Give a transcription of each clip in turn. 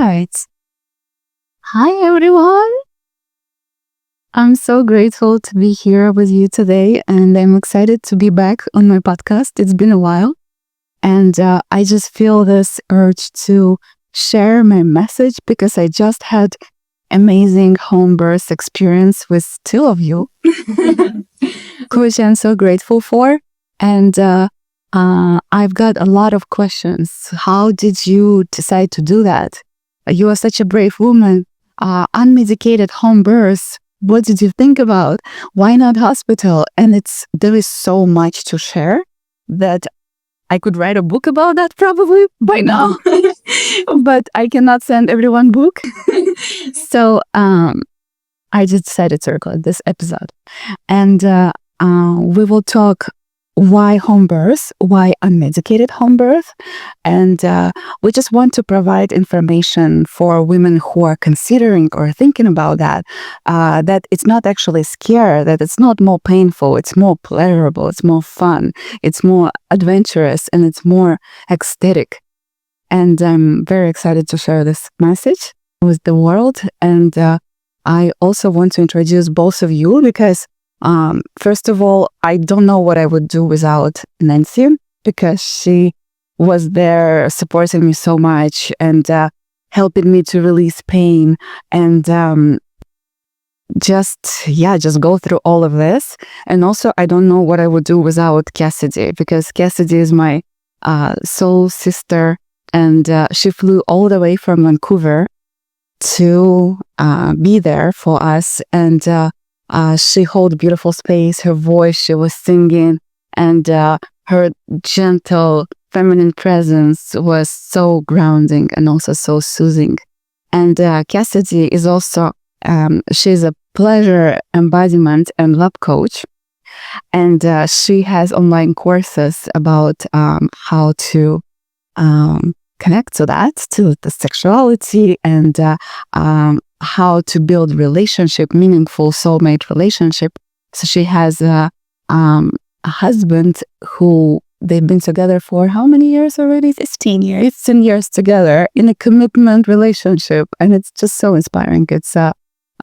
right. Hi, everyone. I'm so grateful to be here with you today, and I'm excited to be back on my podcast. It's been a while, and I just feel this urge to share my message because I just had amazing home birth experience with two of you, which I'm so grateful for. And I've got a lot of questions. How did you decide to do that? You are such a brave woman. Unmedicated home birth. What did you think about? Why not hospital? And there is so much to share that I could write a book about that probably by now, but I cannot send everyone book. So I just decided to record this episode, and we will talk why home birth, why unmedicated home birth, and we just want to provide information for women who are considering or thinking about that, that it's not actually scary, that it's not more painful, it's more pleasurable, it's more fun, it's more adventurous, and it's more ecstatic. And I'm very excited to share this message with the world. And I also want to introduce both of you because first of all, I don't know what I would do without Nancy, because she was there supporting me so much and helping me to release pain and just go through all of this. And also, I don't know what I would do without Cassidy, because Cassidy is my soul sister, and she flew all the way from Vancouver to be there for us. And she held beautiful space. Her voice, she was singing, and her gentle feminine presence was so grounding and also so soothing. And Cassidy is also, she's a pleasure embodiment and love coach. And she has online courses about how to connect to that, to the sexuality, and how to build meaningful soulmate relationship. So she has a husband who they've been together for how many years already? 15 years. 15 years together in a commitment relationship. And it's just so inspiring. It's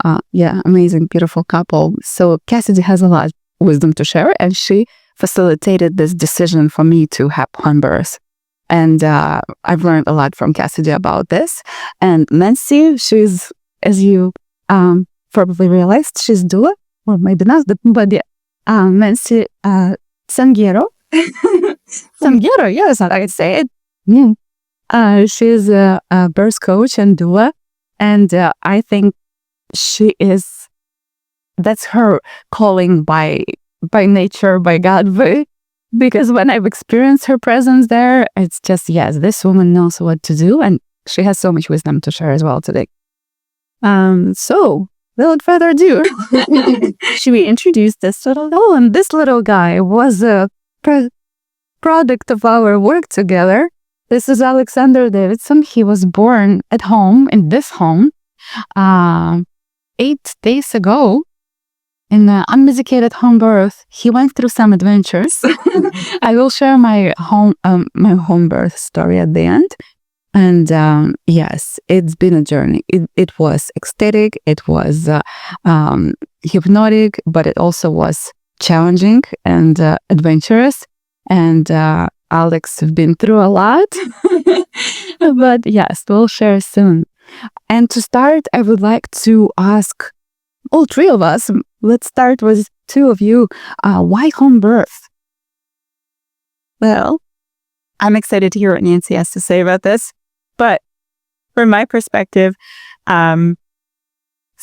amazing, beautiful couple. So Cassidy has a lot of wisdom to share, and she facilitated this decision for me to have home birth. And I've learned a lot from Cassidy about this. And Nancy, she's, as you probably realized, she's doula, or maybe not, but Nancy Salgueiro. Salgueiro, yes, I can say it. Yeah. She's a birth coach and doula, and I think that's her calling by nature, by God, because when I've experienced her presence there, it's just, yes, this woman knows what to do, and she has so much wisdom to share as well today. So, without further ado, should we introduce this little? Oh, and this little guy was a product of our work together. This is Alexander Davidson. He was born at home, in this home, 8 days ago. In unmedicated home birth, he went through some adventures. I will share my home birth story at the end. And yes, it's been a journey. It was ecstatic, it was hypnotic, but it also was challenging and adventurous. And Alex have been through a lot. But yes, we'll share soon. And to start, I would like to ask all three of us. Let's start with two of you. Why home birth? Well, I'm excited to hear what Nancy has to say about this. But from my perspective, so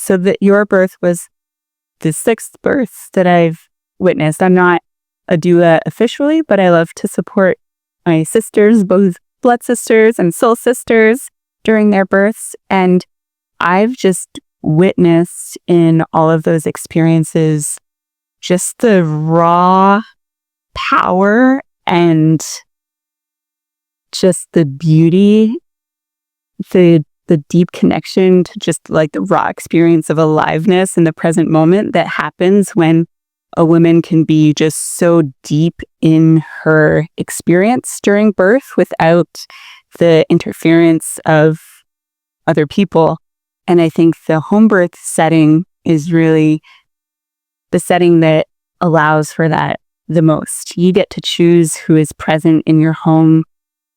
that your birth was the 6th birth that I've witnessed. I'm not a doula officially, but I love to support my sisters, both blood sisters and soul sisters, during their births. And I've just witnessed in all of those experiences just the raw power and just the beauty, the deep connection to just like the raw experience of aliveness in the present moment that happens when a woman can be just so deep in her experience during birth without the interference of other people. And I think the home birth setting is really the setting that allows for that the most. You get to choose who is present in your home.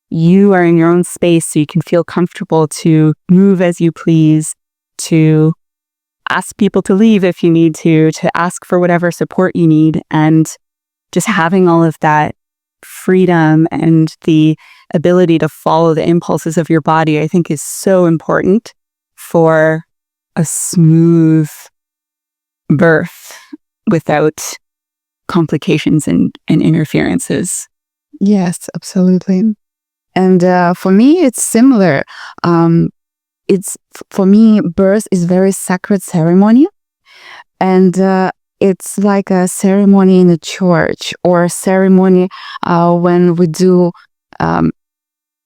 You are in your own space, so you can feel comfortable to move as you please, to ask people to leave if you need to ask for whatever support you need. And just having all of that freedom and the ability to follow the impulses of your body, I think, is so important for a smooth birth without complications and interferences. Yes, absolutely. And for me, it's similar. For me, birth is very sacred ceremony, and it's like a ceremony in a church or a ceremony when we do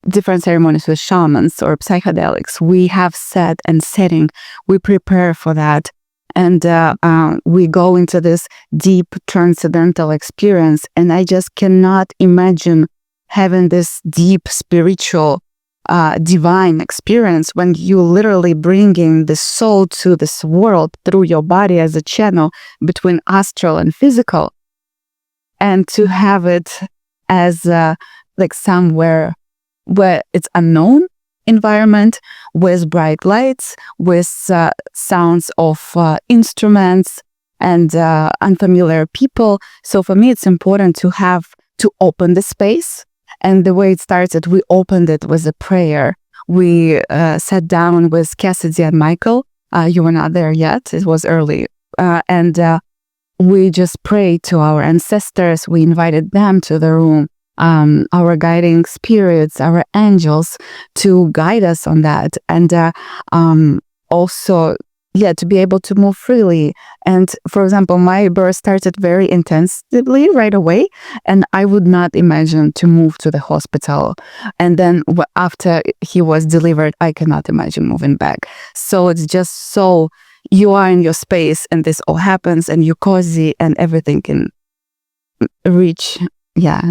different ceremonies with shamans or psychedelics. We have set and setting. We prepare for that. And we go into this deep transcendental experience. And I just cannot imagine having this deep spiritual, divine experience when you literally bringing the soul to this world through your body as a channel between astral and physical. And to have it as like somewhere where it's unknown environment with bright lights, with sounds of instruments and unfamiliar people. So for me, it's important to open the space. And the way it started, we opened it with a prayer. We sat down with Cassidy and Michael. You were not there yet. It was early. And we just prayed to our ancestors. We invited them to the room. Our guiding spirits, our angels, to guide us on that. And also, to be able to move freely. And for example, my birth started very intensively right away, and I would not imagine to move to the hospital. And then after he was delivered, I cannot imagine moving back. So it's just so you are in your space, and this all happens, and you're cozy, and everything can reach. Yeah,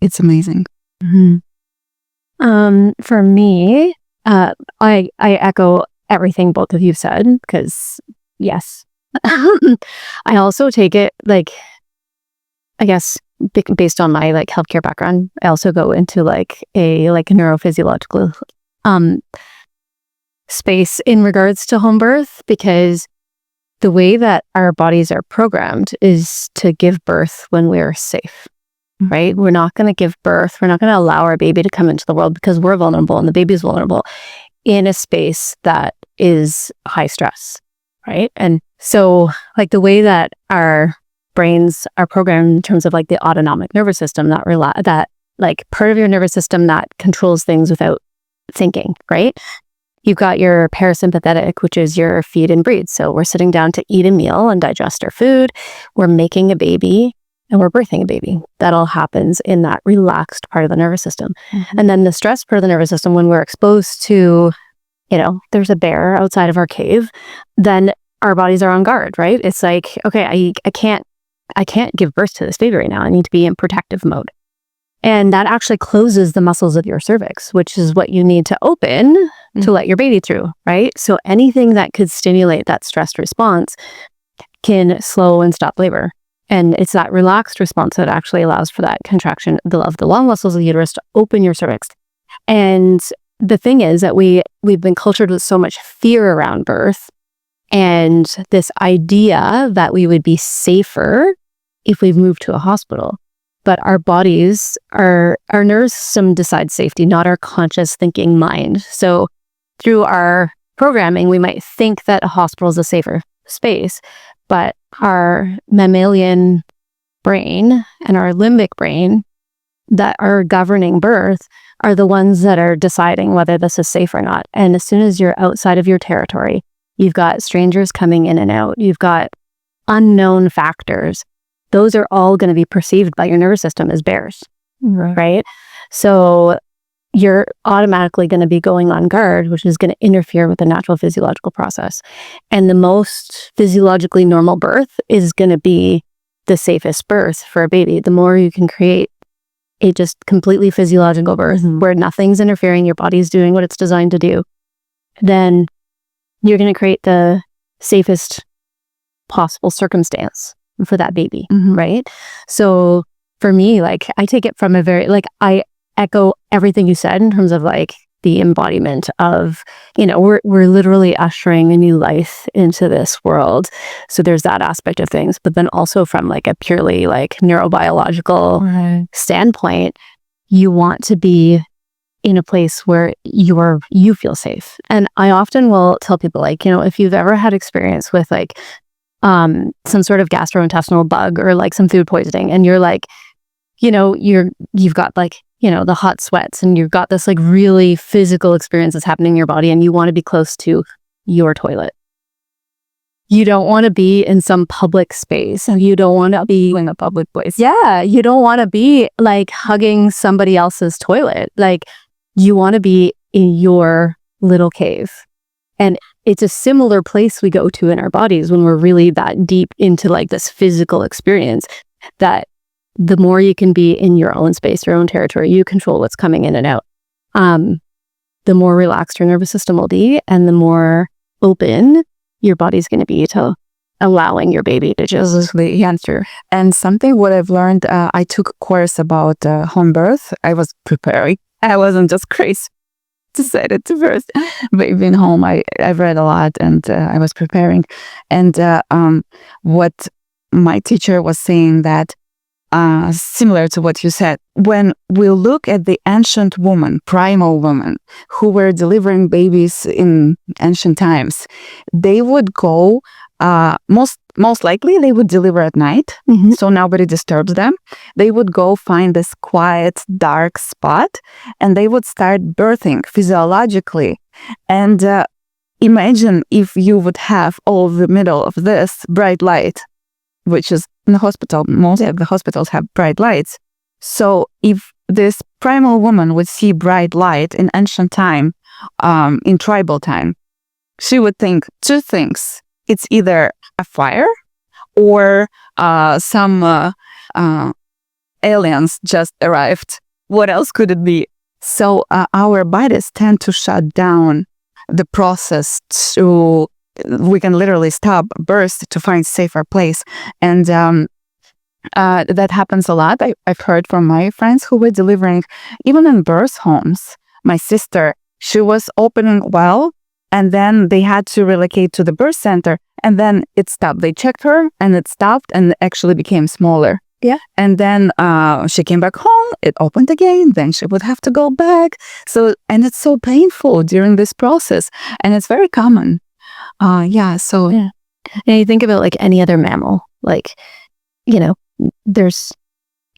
it's amazing. Mm-hmm. For me, I echo everything both of you said, because yes, I also take it like, I guess based on my like healthcare background, I also go into like a neurophysiological space in regards to home birth, because the way that our bodies are programmed is to give birth when we're safe. Right? We're not going to give birth. We're not going to allow our baby to come into the world because we're vulnerable and the baby is vulnerable in a space that is high stress. Right? And so like the way that our brains are programmed in terms of like the autonomic nervous system, that like part of your nervous system that controls things without thinking, right? You've got your parasympathetic, which is your feed and breathe. So we're sitting down to eat a meal and digest our food. We're making a baby. And we're birthing a baby. That all happens in that relaxed part of the nervous system. Mm-hmm. And then the stress part of the nervous system, when we're exposed to, there's a bear outside of our cave, then our bodies are on guard, right? It's like, okay, I can't give birth to this baby right now. I need to be in protective mode. And that actually closes the muscles of your cervix, which is what you need to open to let your baby through, right? So anything that could stimulate that stressed response can slow and stop labor. And it's that relaxed response that actually allows for that contraction of the long muscles of the uterus to open your cervix. And the thing is that we've been cultured with so much fear around birth and this idea that we would be safer if we've moved to a hospital. But our bodies, our nervous system decides safety, not our conscious thinking mind. So through our programming, we might think that a hospital is a safer space, but our mammalian brain and our limbic brain that are governing birth are the ones that are deciding whether this is safe or not. And as soon as you're outside of your territory, you've got strangers coming in and out, you've got unknown factors. Those are all going to be perceived by your nervous system as bears, right? So you're automatically going to be going on guard, which is going to interfere with the natural physiological process. And the most physiologically normal birth is going to be the safest birth for a baby. The more you can create a just completely physiological birth where nothing's interfering, your body's doing what it's designed to do, then you're going to create the safest possible circumstance for that baby, right? So for me, like, I take it from a very, like, I echo everything you said in terms of like the embodiment of, we're literally ushering a new life into this world. So there's that aspect of things, but then also from like a purely like neurobiological standpoint, you want to be in a place where you feel safe. And I often will tell people, like, if you've ever had experience with like some sort of gastrointestinal bug or like some food poisoning, and you're like, you've got like, the hot sweats, and you've got this like really physical experience that's happening in your body, and you want to be close to your toilet. You don't want to be in some public space, and you don't want to be in a public place. Yeah, you don't want to be like hugging somebody else's toilet. Like, you want to be in your little cave. And it's a similar place we go to in our bodies when we're really that deep into like this physical experience, that the more you can be in your own space, your own territory, you control what's coming in and out. The more relaxed your nervous system will be, and the more open your body's going to be to allowing your baby to just answer. And something what I've learned, I took a course about home birth. I was preparing. I wasn't just crazy. Decided to birth baby in home. I've read a lot, and I was preparing. And what my teacher was saying, that similar to what you said, when we look at the ancient woman, primal women, who were delivering babies in ancient times, they would go, most likely they would deliver at night, so nobody disturbs them. They would go find this quiet, dark spot, and they would start birthing physiologically. And imagine if you would have all the middle of this bright light, which is in the hospital. Most of the hospitals have bright lights. So if this primal woman would see bright light in ancient time, in tribal time, she would think two things. It's either a fire or some aliens just arrived. What else could it be? So our bodies tend to shut down the process to, we can literally stop birth to find safer place. And that happens a lot. I've heard from my friends who were delivering even in birth homes. My sister, she was opening well, and then they had to relocate to the birth center, and then it stopped. They checked her, and it stopped, and it actually became smaller. Yeah. And then she came back home, it opened again, then she would have to go back. So, and it's so painful during this process, and it's very common. So. Yeah. And you think about like any other mammal, like, there's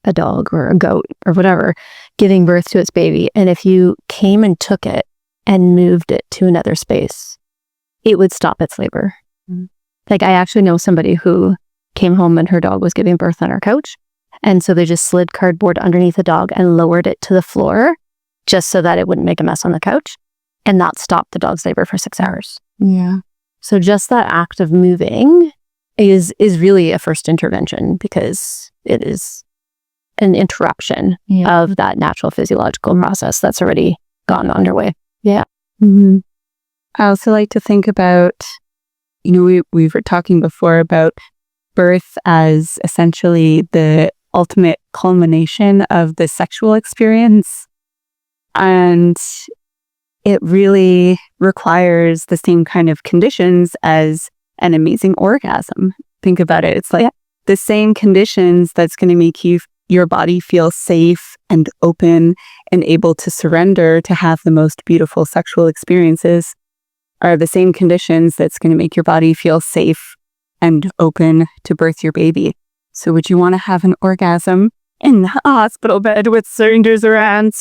a dog or a goat or whatever giving birth to its baby. And if you came and took it and moved it to another space, it would stop its labor. Like, I actually know somebody who came home and her dog was giving birth on her couch. And so they just slid cardboard underneath the dog and lowered it to the floor just so that it wouldn't make a mess on the couch, and not stop the dog's labor for 6 hours. Yeah. So just that act of moving is really a first intervention, because it is an interruption of that natural physiological process that's already gone underway. Yeah. I also like to think about, we were talking before about birth as essentially the ultimate culmination of the sexual experience. And it really requires the same kind of conditions as an amazing orgasm. Think about it. It's like the same conditions that's going to make your body feel safe and open and able to surrender to have the most beautiful sexual experiences are the same conditions that's going to make your body feel safe and open to birth your baby. So would you want to have an orgasm in a hospital bed with cylinders around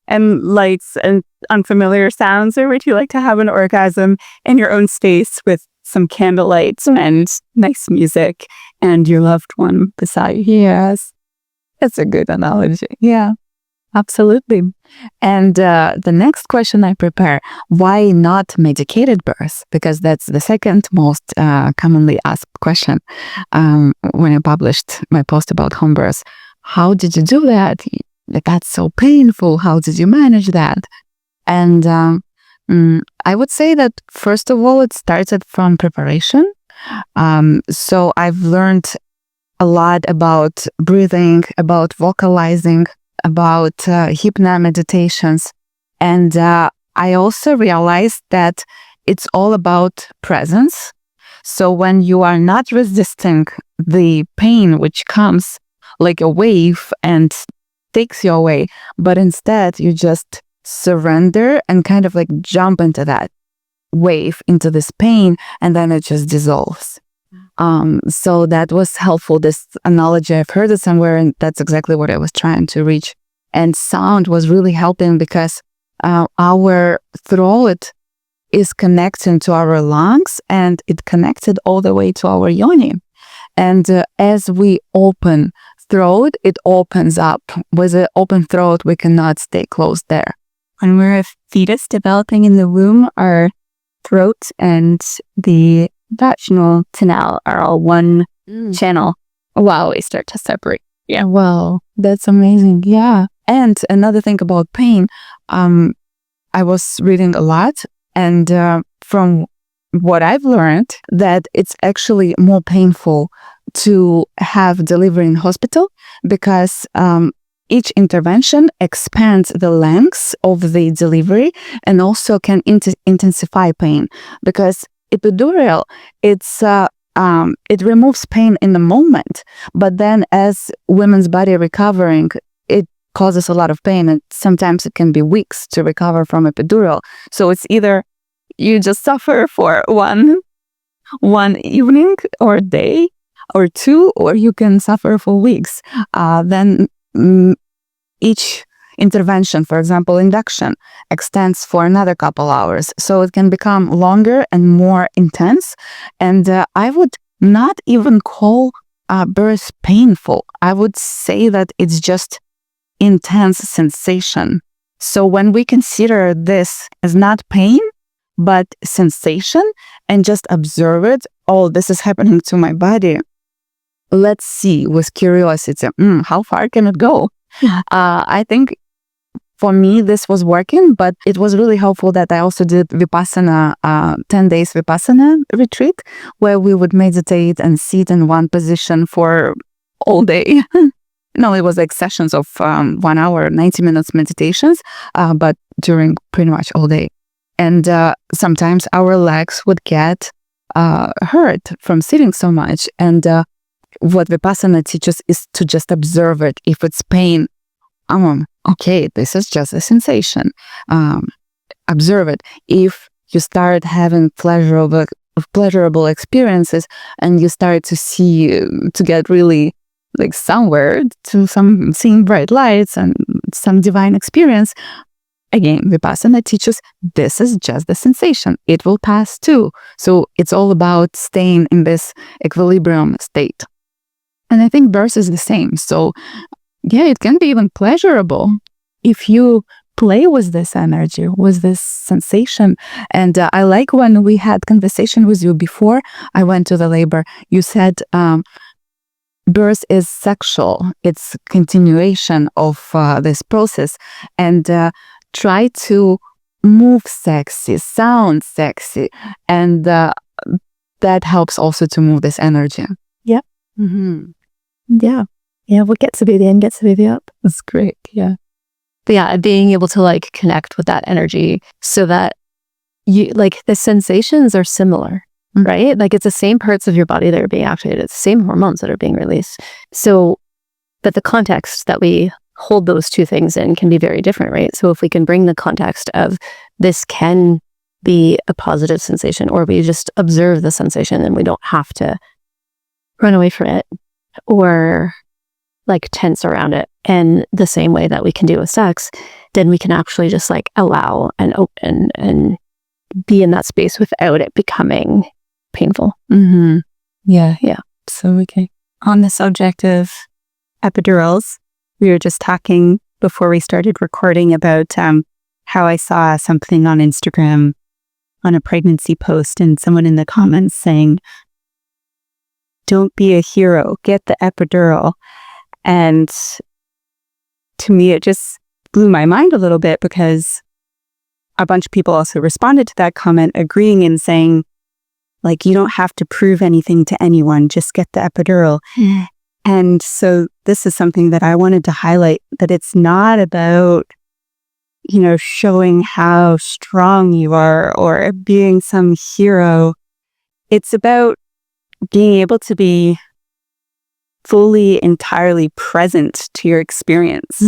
and lights and unfamiliar sounds, or would you like to have an orgasm in your own space with some candlelight and nice music and your loved one beside you? Yes, that's a good analogy. Yeah, absolutely. And the next question I prepare, why not medicated birth? Because that's the second most commonly asked question when I published my post about home birth. How did you do that? That's so painful. How did you manage that? And I would say that first of all, it started from preparation. So I've learned a lot about breathing, about vocalizing, about hypno meditations. And I also realized that it's all about presence. So when you are not resisting the pain which comes like a wave and takes you away, but instead you just surrender and kind of like jump into that wave, into this pain, and then it just dissolves. So that was helpful. This analogy, I've heard it somewhere, and that's exactly what I was trying to reach. And sound was really helping because our throat is connecting to our lungs, and it connected all the way to our yoni. And as we open throat, it opens up. With an open throat, we cannot stay closed there. When we're a fetus developing in the womb, our throat and the vaginal canal are all one channel while we start to separate. Yeah. Wow, that's amazing. Yeah. And another thing about pain, I was reading a lot, and from what I've learned, that it's actually more painful to have delivery in hospital because each intervention expands the length of the delivery and also can intensify pain, because epidural, it removes pain in the moment, but then as women's body recovering, it causes a lot of pain, and sometimes it can be weeks to recover from epidural. So it's either you just suffer for one evening or day or two, or you can suffer for weeks. Then each intervention, for example, induction, extends for another couple hours. So it can become longer and more intense. And I would not even call birth painful. I would say that it's just intense sensation. So when we consider this as not pain, but sensation, and just observe it, oh, this is happening to my body. Let's see with curiosity, how far can it go? I think for me, this was working, but it was really helpful that I also did Vipassana, 10 days Vipassana retreat, where we would meditate and sit in one position for all day. No, it was like sessions of 1 hour, 90 minutes meditations, but during pretty much all day. And sometimes our legs would get hurt from sitting so much. And what Vipassana teaches is to just observe it. If it's pain, okay, this is just a sensation. Observe it. If you start having pleasurable experiences and you start to to get really like somewhere, to seeing bright lights and some divine experience, again, Vipassana teaches this is just the sensation. It will pass too. So it's all about staying in this equilibrium state. And I think birth is the same. So yeah, it can be even pleasurable if you play with this energy, with this sensation. And I like when we had conversation with you before I went to the labor, you said birth is sexual. It's continuation of this process. And try to move sexy, sound sexy. And that helps also to move this energy. Yeah. Mm-hmm. Yeah. Yeah, what gets the baby in gets the baby up. That's great. Yeah. But yeah, being able to like connect with that energy so that you like the sensations are similar, right? Like it's the same parts of your body that are being activated, it's the same hormones that are being released. So, but the context that we hold those two things in can be very different, right? So if we can bring the context of this can be a positive sensation, or we just observe the sensation and we don't have to run away from it or like tense around it in the same way that we can do with sex, then we can actually just like allow and open and be in that space without it becoming painful. Mm-hmm. Yeah. Yeah. So okay. On the subject of epidurals, we were just talking before we started recording about how I saw something on Instagram on a pregnancy post, and someone in the comments saying, "Don't be a hero, get the epidural." And to me, it just blew my mind a little bit, because a bunch of people also responded to that comment, agreeing and saying, like, you don't have to prove anything to anyone, just get the epidural. And so this is something that I wanted to highlight, that it's not about, showing how strong you are or being some hero. It's about being able to be fully, entirely present to your experience.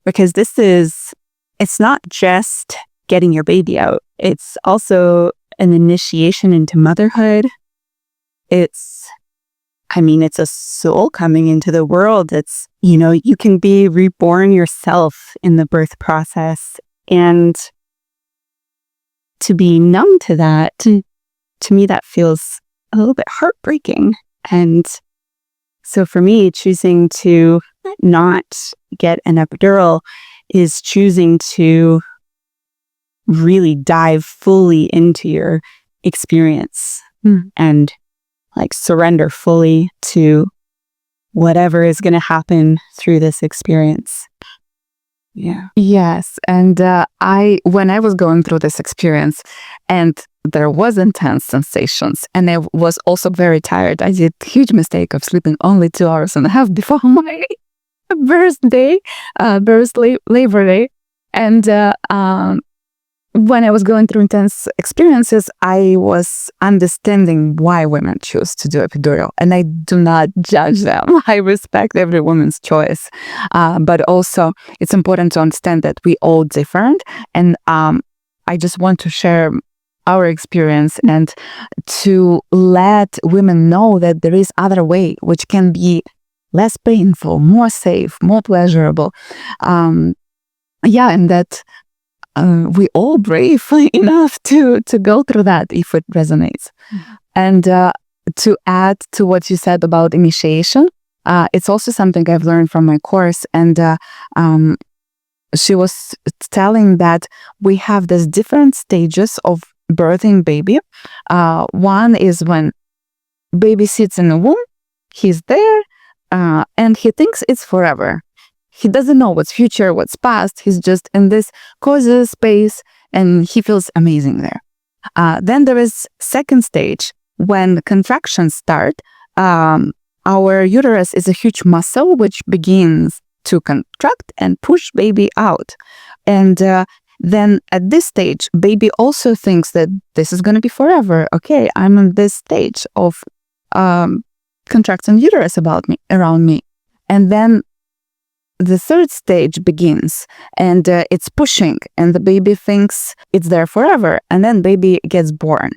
Because it's not just getting your baby out. It's also an initiation into motherhood. It's a soul coming into the world. It's, you can be reborn yourself in the birth process. And to be numb to that, to me, that feels a little bit heartbreaking. And so for me, choosing to not get an epidural is choosing to really dive fully into your experience and like surrender fully to whatever is going to happen through this experience. Yeah. Yes. And when I was going through this experience, and there was intense sensations, and I was also very tired. I did a huge mistake of sleeping only 2.5 hours before my labor day. And when I was going through intense experiences, I was understanding why women choose to do epidural. And I do not judge them. I respect every woman's choice. But also, it's important to understand that we all different. And I just want to share our experience and to let women know that there is other way, which can be less painful, more safe, more pleasurable. And that we all brave enough to go through that if it resonates. And to add to what you said about initiation, it's also something I've learned from my course. And she was telling that we have these different stages of birthing baby. One is when baby sits in the womb, he's there, and he thinks it's forever. He doesn't know what's future, what's past. He's just in this cozy space and he feels amazing there. Then there is second stage when contractions start. Our uterus is a huge muscle which begins to contract and push baby out. And then at this stage, baby also thinks that this is going to be forever. Okay, I'm in this stage of contracting uterus around me. And then the third stage begins and it's pushing and the baby thinks it's there forever, and then baby gets born.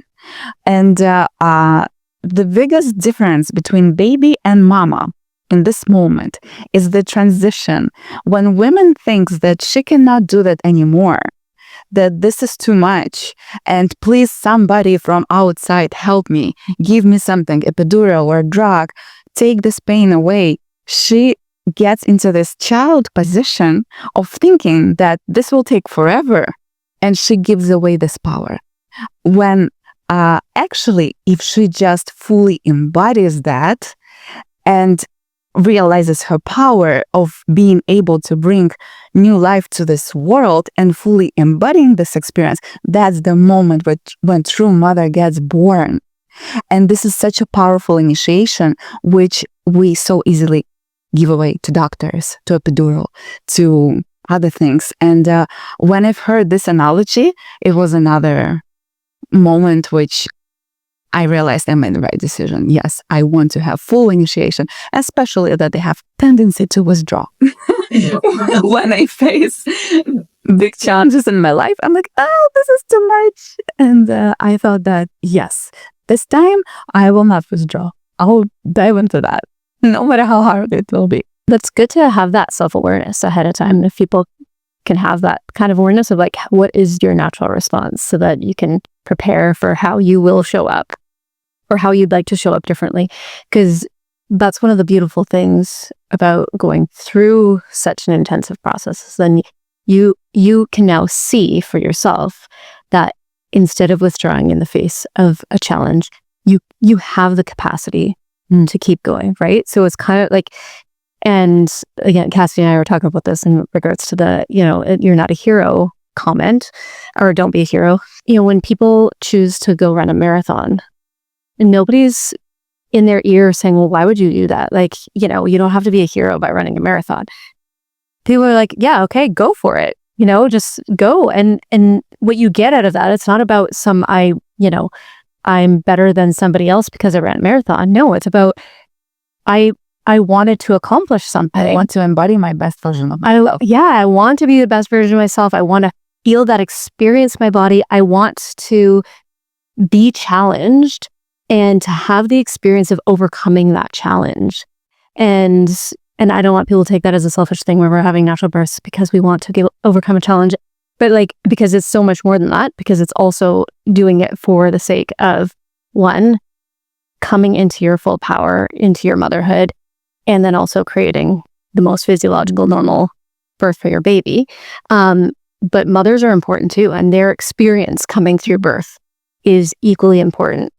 And the biggest difference between baby and mama in this moment is the transition when women thinks that she cannot do that anymore, that this is too much, and please somebody from outside help me, give me something, epidural or drug, take this pain away. She gets into this child position of thinking that this will take forever, and she gives away this power. When actually, if she just fully embodies that and realizes her power of being able to bring new life to this world and fully embodying this experience, that's the moment when true mother gets born. And this is such a powerful initiation, which we so easily give away to doctors, to epidural, to other things. And when I've heard this analogy, it was another moment which I realized I made the right decision. Yes, I want to have full initiation, especially that they have tendency to withdraw. When I face big challenges in my life, I'm like, oh, this is too much. And I thought that, yes, this time I will not withdraw. I'll dive into that, no matter how hard it will be. That's good to have that self-awareness ahead of time. If people can have that kind of awareness of like, what is your natural response, so that you can prepare for how you will show up or how you'd like to show up differently. Because that's one of the beautiful things about going through such an intensive process, is then you can now see for yourself that instead of withdrawing in the face of a challenge, you have the capacity to keep going, right? So it's kind of like, and again, Cassidy and I were talking about this in regards to the, you're not a hero comment, or don't be a hero. When people choose to go run a marathon, nobody's in their ear saying, well, why would you do that? You don't have to be a hero by running a marathon. People are like, yeah, okay, go for it. Just go. And what you get out of that, it's not about I'm better than somebody else because I ran a marathon. No, it's about I wanted to accomplish something. I want to embody my best version of myself. I want to be the best version of myself. I want to feel that, experience my body. I want to be challenged and to have the experience of overcoming that challenge. And I don't want people to take that as a selfish thing where we're having natural births because we want to overcome a challenge. But because it's so much more than that, because it's also doing it for the sake of, one, coming into your full power, into your motherhood, and then also creating the most physiological, normal birth for your baby. But mothers are important too, and their experience coming through birth is equally important.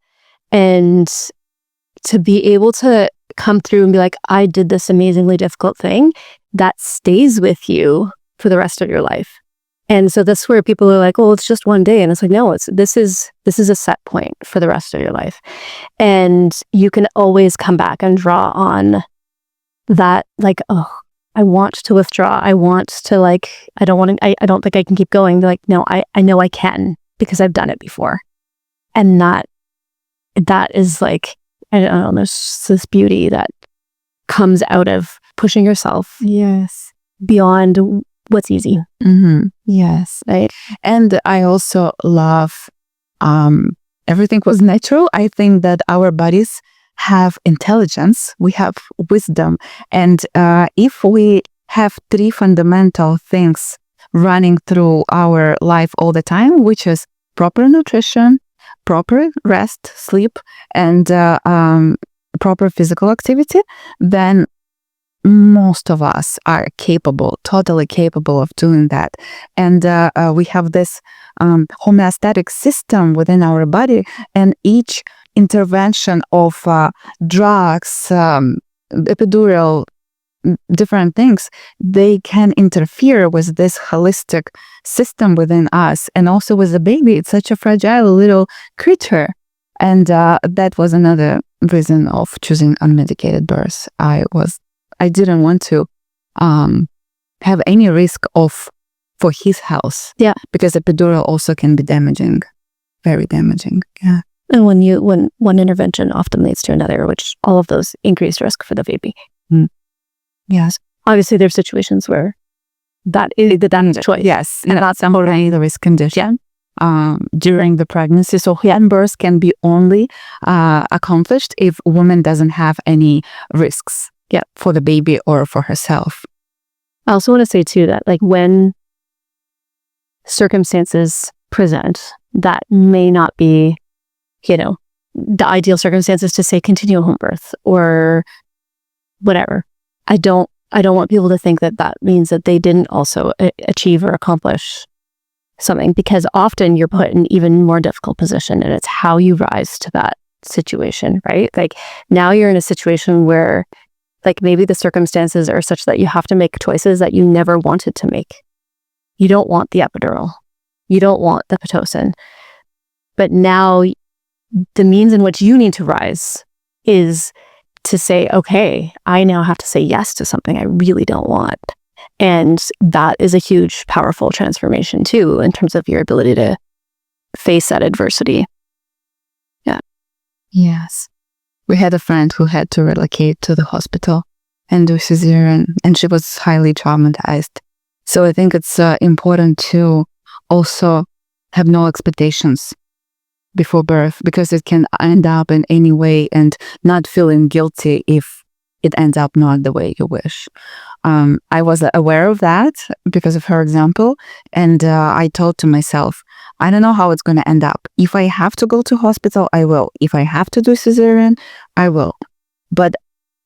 And to be able to come through and be like, I did this amazingly difficult thing, that stays with you for the rest of your life. And so that's where people are like, oh, it's just one day. And it's like, no, this is a set point for the rest of your life. And you can always come back and draw on that, I want to withdraw. I want to I don't think I can keep going. They're like, no, I know I can because I've done it before. And that is I don't know, there's this beauty that comes out of pushing yourself beyond what's easy. Mm-hmm. Yes. Right. And I also love everything was natural. I think that our bodies have intelligence, we have wisdom. And if we have three fundamental things running through our life all the time, which is proper nutrition, proper rest, sleep, and proper physical activity, then most of us are totally capable of doing that. And we have this homeostatic system within our body, and each intervention of drugs, epidural, different things, they can interfere with this holistic system within us, and also with the baby. It's such a fragile little creature. And that was another reason of choosing unmedicated birth. I didn't want to have any risk for his health. Yeah. Because epidural also can be damaging, very damaging. Yeah. And when one intervention often leads to another, which all of those increase risk for the baby. Mm. Yes. Obviously, there's situations where that is the choice. Yes. And that's already the risk condition during the pregnancy. So hand birth can be only accomplished if a woman doesn't have any risks for the baby or for herself. I also want to say too that when circumstances present that may not be, the ideal circumstances to say continue home birth or whatever, I don't want people to think that means that they didn't also achieve or accomplish something, because often you're put in an even more difficult position, and it's how you rise to that situation, right? Now you're in a situation where maybe the circumstances are such that you have to make choices that you never wanted to make. You don't want the epidural. You don't want the Pitocin. But now the means in which you need to rise is to say, okay, I now have to say yes to something I really don't want. And that is a huge, powerful transformation too, in terms of your ability to face that adversity. Yeah. Yes. We had a friend who had to relocate to the hospital and do cesarean, and she was highly traumatized. So I think it's important to also have no expectations before birth, because it can end up in any way, and not feeling guilty if it ends up not the way you wish. I was aware of that because of her example, and I told to myself, I don't know how it's going to end up. If I have to go to hospital, I will. If I have to do cesarean, I will. But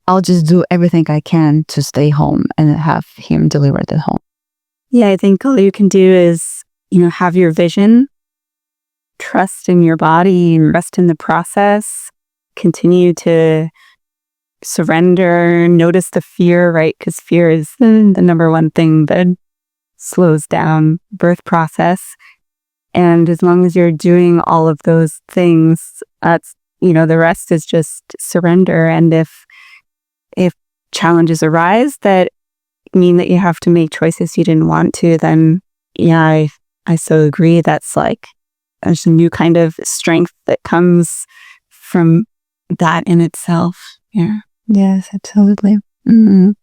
I'll just do everything I can to stay home and have him delivered at home. Yeah, I think all you can do is, have your vision, trust in your body, rest in the process, continue to surrender, notice the fear, right? Because fear is the number one thing that slows down birth process. And as long as you're doing all of those things, that's, the rest is just surrender. And if challenges arise that mean that you have to make choices you didn't want to, then I so agree. That's like, there's a new kind of strength that comes from that in itself. Yeah. Yes, absolutely.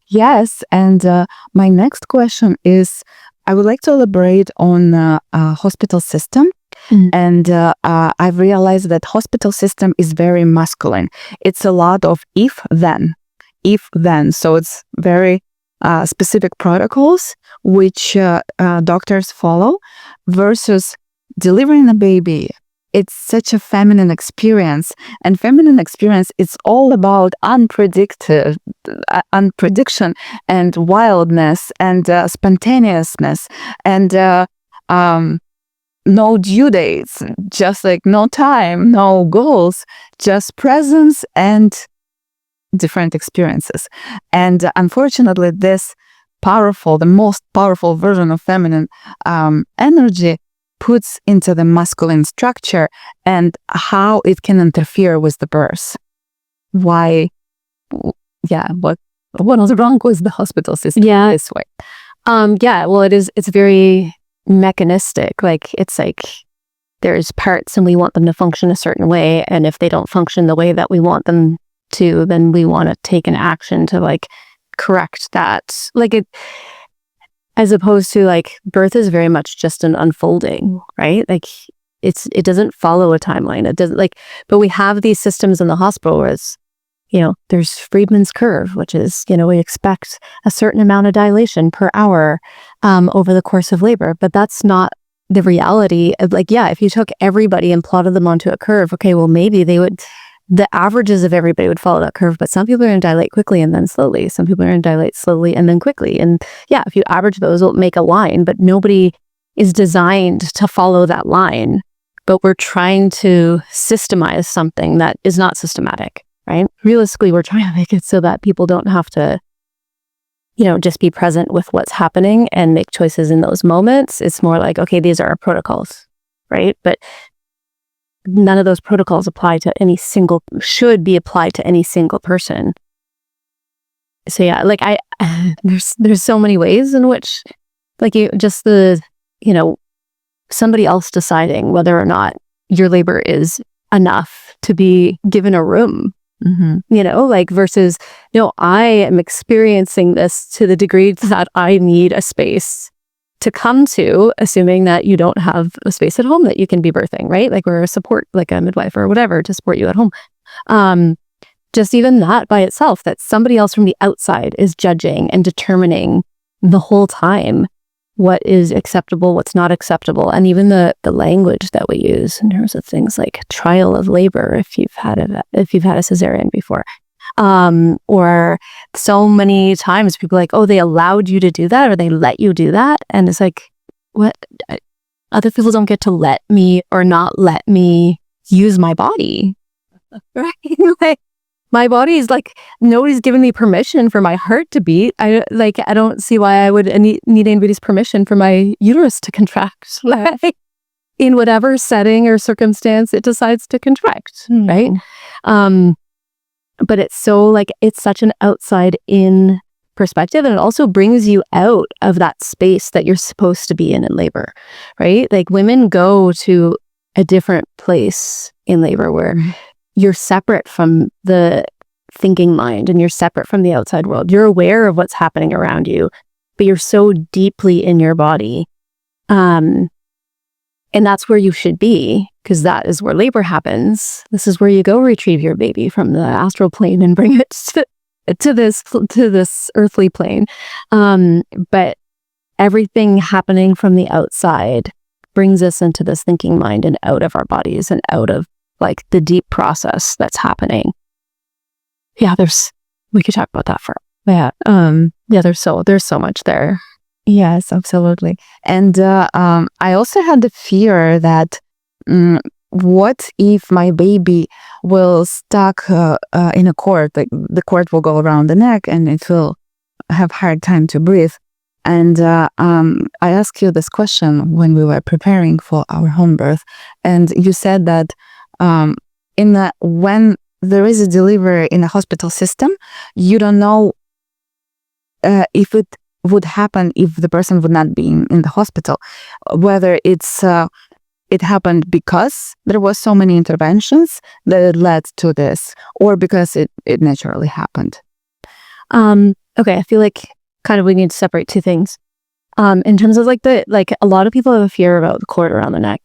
Yes. And my next question is, I would like to elaborate on hospital system. And I've realized that hospital system is very masculine. It's a lot of if then. So it's very specific protocols which doctors follow, versus delivering a baby. It's such a feminine experience, and feminine experience, it's all about unprediction and wildness and spontaneousness and no due dates, just like no time, no goals, just presence and different experiences. And unfortunately, the most powerful version of feminine energy puts into the masculine structure and how it can interfere with the birth. Why? Yeah, what was wrong with the hospital system this way? Well, it's very mechanistic. Like, it's like there's parts and we want them to function a certain way, and if they don't function the way that we want them to, then we want to take an action to like correct that. Like, it, as opposed to like birth is very much just an unfolding, right? Like it doesn't follow a timeline. It doesn't but we have these systems in the hospital where it's, there's Friedman's curve, which is, we expect a certain amount of dilation per hour over the course of labor, but that's not the reality of if you took everybody and plotted them onto a curve, okay, well, maybe the averages of everybody would follow that curve, but some people are going to dilate quickly and then slowly. Some people are going to dilate slowly and then quickly. And if you average those, it'll make a line, but nobody is designed to follow that line. But we're trying to systemize something that is not systematic, right? Realistically, we're trying to make it so that people don't have to, just be present with what's happening and make choices in those moments. It's more like, okay, these are our protocols, right? But none of those protocols should be applied to any single person. So there's so many ways in which somebody else deciding whether or not your labor is enough to be given a room, versus, no, I am experiencing this to the degree that I need a space to come to, assuming that you don't have a space at home that you can be birthing, right? Like, we're a support, like a midwife or whatever, to support you at home. Just even that by itself, that somebody else from the outside is judging and determining the whole time what is acceptable, what's not acceptable, and even the language that we use in terms of things like trial of labor, if you've had a cesarean before. Or so many times people are like, oh, they allowed you to do that, or they let you do that. And it's like, what? Other people don't get to let me or not let me use my body. Right? Like, my body is like, nobody's given me permission for my heart to beat. I don't see why I would need anybody's permission for my uterus to contract. Like, in whatever setting or circumstance it decides to contract, right? But it's it's such an outside in perspective, and it also brings you out of that space that you're supposed to be in labor, right? Like, women go to a different place in labor where you're separate from the thinking mind and you're separate from the outside world. You're aware of what's happening around you, but you're so deeply in your body. And that's where you should be, because that is where labor happens. This is where you go retrieve your baby from the astral plane and bring it to this earthly plane. But everything happening from the outside brings us into this thinking mind and out of our bodies and out of the deep process that's happening. We could talk about that for there's so much there. Yes, absolutely. And I also had the fear that what if my baby will stuck in a cord, like the cord will go around the neck and it will have hard time to breathe. And I asked you this question when we were preparing for our home birth, and you said that when there is a delivery in a hospital system, you don't know if it would happen if the person would not be in the hospital, whether it happened because there was so many interventions that it led to this, or because it naturally happened. Okay, I feel like kind of we need to separate two things. In terms of like a lot of people have a fear about the cord around the neck.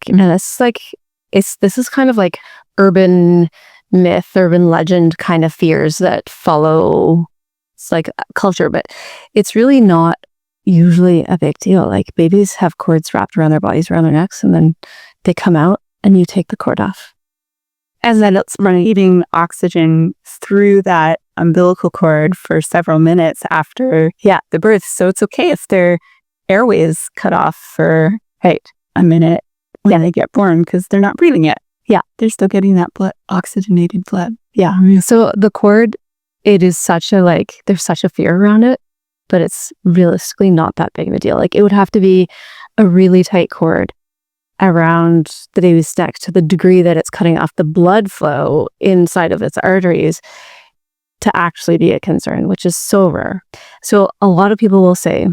This is kind of like urban myth, urban legend kind of fears that follow. It's like culture, but it's really not usually a big deal. Like babies have cords wrapped around their bodies, around their necks, and then they come out and you take the cord off. And then it's receiving oxygen through that umbilical cord for several minutes after the birth. So it's okay if their airway is cut off for a minute when they get born, because they're not breathing yet. Yeah. They're still getting that oxygenated blood. Yeah. So the cord, it is such a there's such a fear around it, but it's realistically not that big of a deal. Like it would have to be a really tight cord around the baby's neck to the degree that it's cutting off the blood flow inside of its arteries to actually be a concern, which is so rare. So a lot of people will say,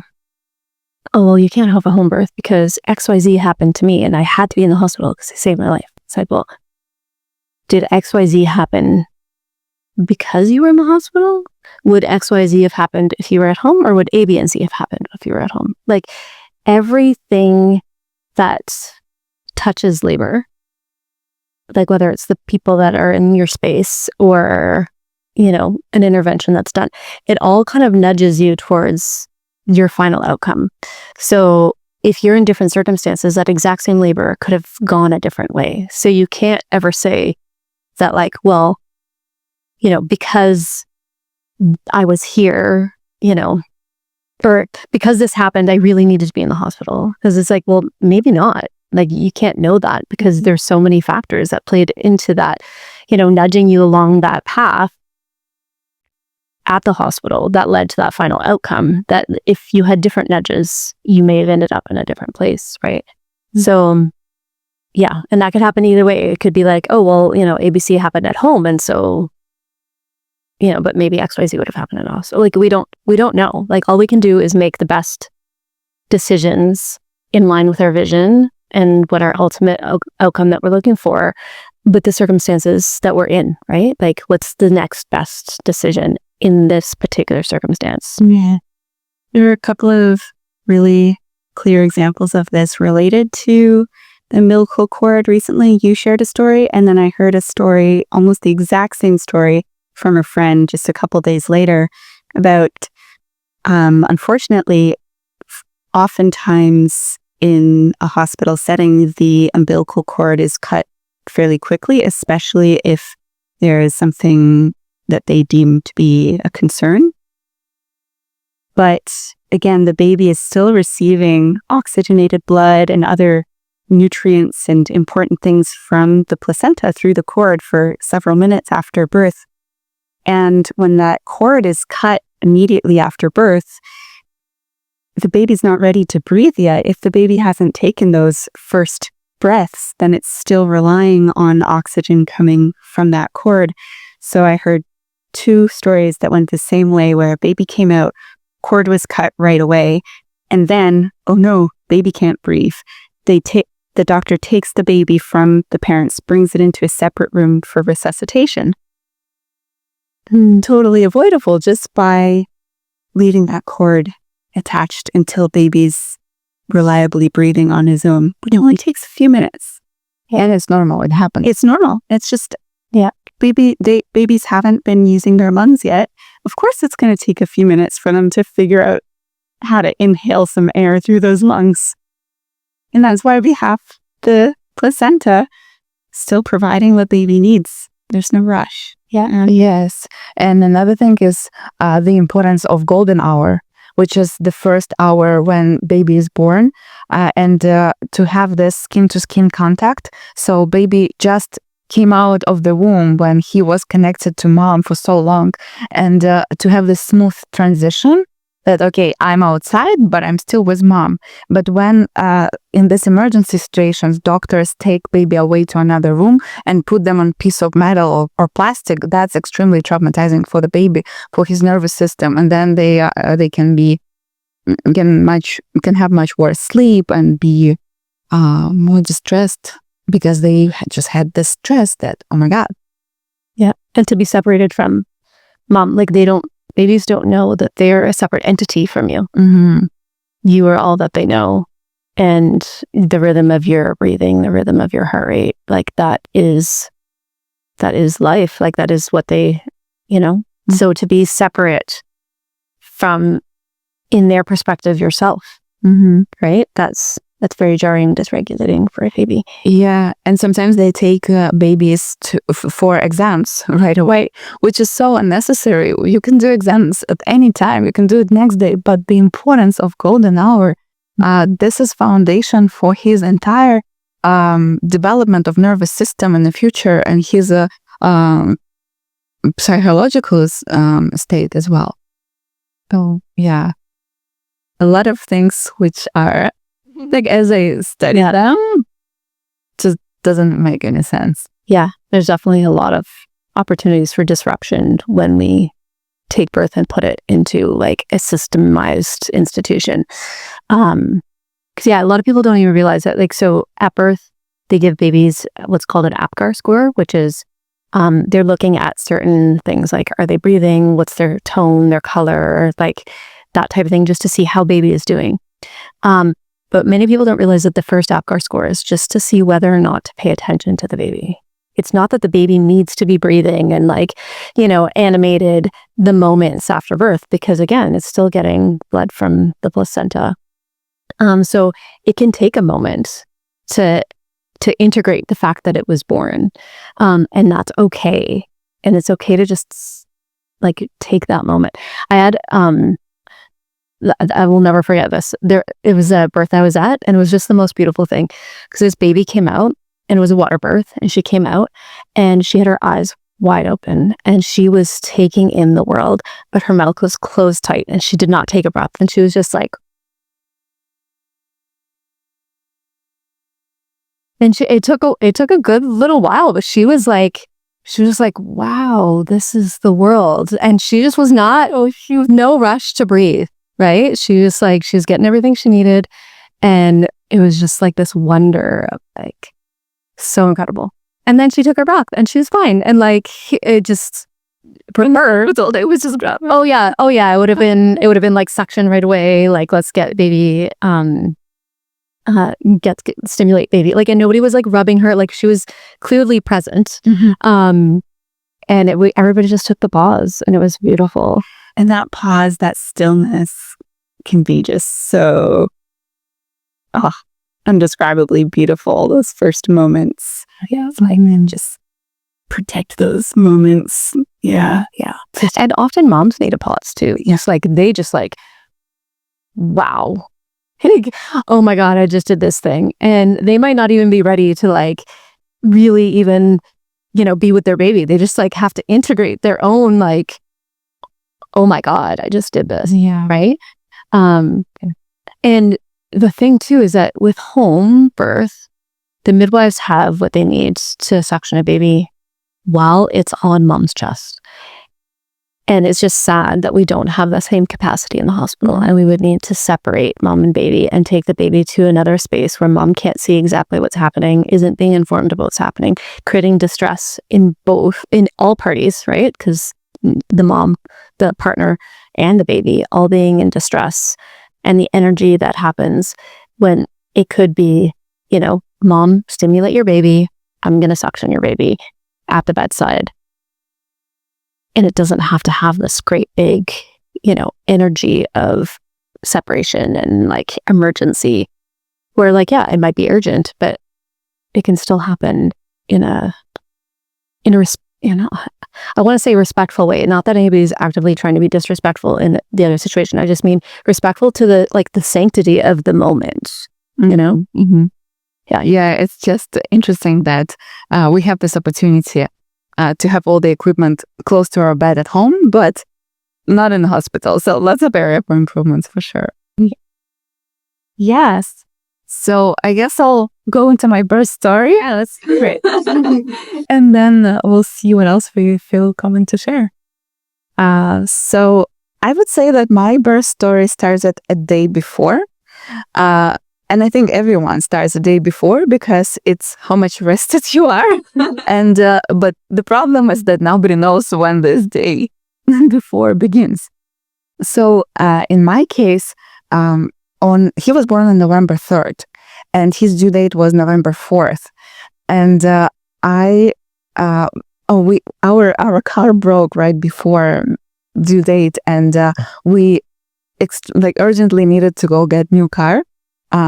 oh, well, you can't have a home birth because XYZ happened to me and I had to be in the hospital because it saved my life. It's like, well, did XYZ happen because you were in the hospital? Would XYZ have happened if you were at home, or would A, B, and C have happened if you were at home? Like everything that touches labor, like whether it's the people that are in your space or, an intervention that's done, it all kind of nudges you towards your final outcome. So if you're in different circumstances, that exact same labor could have gone a different way. So you can't ever say that well, because I was here, or because this happened, I really needed to be in the hospital. Because it's like, well, maybe not. Like you can't know that because there's so many factors that played into that, nudging you along that path at the hospital that led to that final outcome, that if you had different nudges, you may have ended up in a different place, right? Mm-hmm. So yeah, and that could happen either way. It could be like, oh, well, ABC happened at home, and so, but maybe XYZ would have happened at us. So like we don't know. Like all we can do is make the best decisions in line with our vision and what our ultimate outcome that we're looking for, but the circumstances that we're in, right? Like what's the next best decision in this particular circumstance? Yeah. There are a couple of really clear examples of this related to the umbilical cord. Recently, you shared a story, and then I heard a story, almost the exact same story, from a friend just a couple days later about, unfortunately, oftentimes in a hospital setting, the umbilical cord is cut fairly quickly, especially if there is something that they deem to be a concern. But again, the baby is still receiving oxygenated blood and other nutrients and important things from the placenta through the cord for several minutes after birth. And when that cord is cut immediately after birth, the baby's not ready to breathe yet. If the baby hasn't taken those first breaths, then it's still relying on oxygen coming from that cord. So I heard two stories that went the same way, where a baby came out, cord was cut right away, and then, oh no, baby can't breathe. The doctor takes the baby from the parents, brings it into a separate room for resuscitation. Totally avoidable just by leaving that cord attached until baby's reliably breathing on his own. But it only takes a few minutes. And it's normal. It happens. It's normal. It's just, babies haven't been using their lungs yet. Of course, it's going to take a few minutes for them to figure out how to inhale some air through those lungs. And that's why we have the placenta still providing what baby needs. There's no rush. Yeah. Yes. And another thing is the importance of golden hour, which is the first hour when baby is born, and to have this skin-to-skin contact. So baby just came out of the womb when he was connected to mom for so long, and to have this smooth transition that, okay, I'm outside, but I'm still with mom. But when in these emergency situations, doctors take baby away to another room and put them on piece of metal or plastic, that's extremely traumatizing for the baby, for his nervous system. And then they can have much worse sleep and be more distressed because they just had this stress that, oh my God. Yeah. And to be separated from mom, like babies don't know that they're a separate entity from you. Mm-hmm. You are all that they know. And the rhythm of your breathing, the rhythm of your heart rate, like that is life. Like that is what they, Mm-hmm. So to be separate from, in their perspective, yourself, Mm-hmm. right? That's very jarring, dysregulating for a baby. Yeah, and sometimes they take babies for exams right away, which is so unnecessary. You can do exams at any time. You can do it next day, but the importance of golden hour, this is foundation for his entire development of nervous system in the future and his psychological state as well. So yeah, a lot of things which are, like, as I study them, just doesn't make any sense. Yeah, there's definitely a lot of opportunities for disruption when we take birth and put it into like a systemized institution. Because a lot of people don't even realize that. Like, so at birth, they give babies what's called an APGAR score, which is they're looking at certain things like, are they breathing? What's their tone, their color, like that type of thing, just to see how baby is doing. But many people don't realize that the first APGAR score is just to see whether or not to pay attention to the baby. It's not that the baby needs to be breathing and animated the moments after birth, because again, it's still getting blood from the placenta. So it can take a moment to integrate the fact that it was born. And that's okay. And it's okay to just like take that moment. I will never forget this. It was a birth I was at, and it was just the most beautiful thing because this baby came out, and it was a water birth, and she came out, and she had her eyes wide open, and she was taking in the world, but her mouth was closed tight, and she did not take a breath, and she was just like, and it took a good little while, but she was like, wow, this is the world, and she just was she was no rush to breathe. Right? She was like, she was getting everything she needed. And it was just like this wonder of like, so incredible. And then she took her breath and she was fine. And like, it just, for her, it was just, oh yeah. It would have been like suction right away. Like, let's get baby, stimulate baby. Like, and nobody was like rubbing her. Like, she was clearly present. Mm-hmm. And everybody just took the pause, and it was beautiful. And that pause, that stillness can be just so undescribably beautiful. Those first moments. Yeah. Like, and just protect those moments. Yeah. Yeah. And often moms need a pause too. Yes. Like they just like, wow. Oh my God, I just did this thing. And they might not even be ready to like really even, be with their baby. They just like have to integrate their own like, oh my God, I just did this. Yeah. Right. And the thing too is that with home birth, the midwives have what they need to suction a baby while it's on mom's chest. And it's just sad that we don't have the same capacity in the hospital, and we would need to separate mom and baby and take the baby to another space where mom can't see exactly what's happening, isn't being informed about what's happening, creating distress in all parties, right? Because the mom, the partner, and the baby all being in distress, and the energy that happens when it could be, mom, stimulate your baby, I'm going to suction your baby at the bedside. And it doesn't have to have this great big, energy of separation and like emergency where like, yeah, it might be urgent, but it can still happen in a I want to say respectful way. Not that anybody's actively trying to be disrespectful in the other situation. I just mean respectful to the sanctity of the moment, Mm-hmm. Yeah. It's just interesting that we have this opportunity to have all the equipment close to our bed at home, but not in the hospital. So lots of area for improvements for sure. Yes. So I guess I'll go into my birth story. Yeah, that's great. And then we'll see what else we feel common to share. So I would say that my birth story started a day before. And I think everyone starts a day before because it's how much rested you are. And but the problem is that nobody knows when this day before begins. So in my case, he was born on November 3rd, and his due date was November 4th. And our car broke right before due date, and we urgently needed to go get new car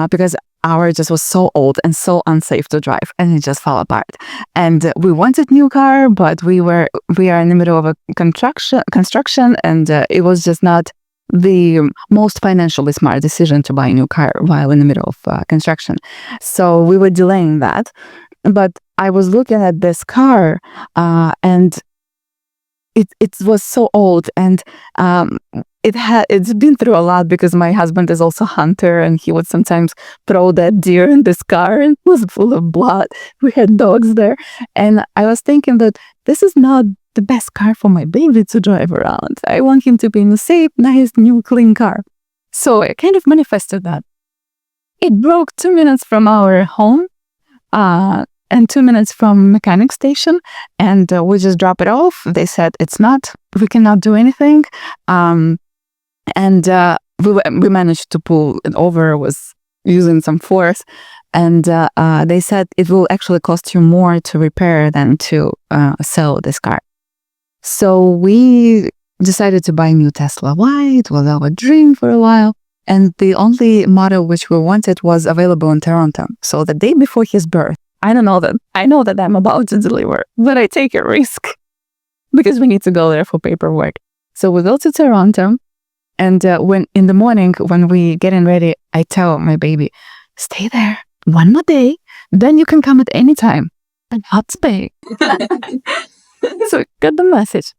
because our just was so old and so unsafe to drive, and it just fell apart. And we wanted new car, but we are in the middle of a construction, and it was just not the most financially smart decision to buy a new car while in the middle of construction. So we were delaying that. But I was looking at this car, and it was so old, and it's been through a lot because my husband is also a hunter, and he would sometimes throw that deer in this car, and it was full of blood. We had dogs there, and I was thinking that this is not the best car for my baby to drive around. I want him to be in a safe, nice, new, clean car. So I kind of manifested that. It broke 2 minutes from our home, and 2 minutes from mechanic station, and we just drop it off. They said we cannot do anything, and we managed to pull it over. Was using some force, and they said it will actually cost you more to repair than to sell this car. So we decided to buy a new Tesla. Why? It was our dream for a while. And the only model which we wanted was available in Toronto. So the day before his birth, I know that I'm about to deliver, but I take a risk because we need to go there for paperwork. So we go to Toronto, and when in the morning, when we getting ready, I tell my baby, stay there one more day, then you can come at any time. And not today. So got the message.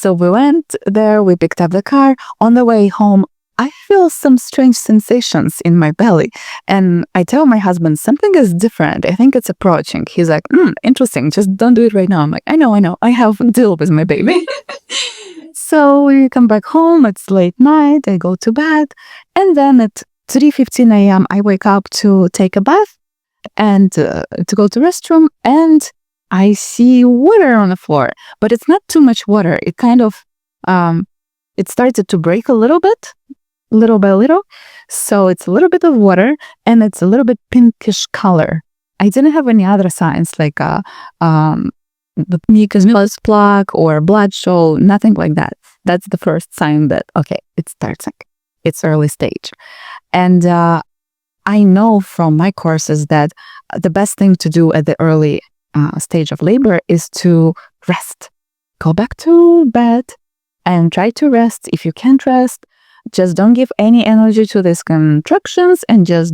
So we went there, we picked up the car. On the way home, I feel some strange sensations in my belly. And I tell my husband, something is different. I think it's approaching. He's like, interesting. Just don't do it right now. I'm like, I know. I have to deal with my baby. So we come back home. It's late night. I go to bed. And then at 3:15 a.m., I wake up to take a bath and to go to restroom. And I see water on the floor. But it's not too much water. It kind of, it started to break a little bit. Little by little. So it's a little bit of water, and it's a little bit pinkish color. I didn't have any other signs like the mucus plaque or blood show, nothing like that. That's the first sign that, okay, it starts like it's early stage. And I know from my courses that the best thing to do at the early stage of labor is to rest. Go back to bed and try to rest. If you can't rest, just don't give any energy to these contractions and just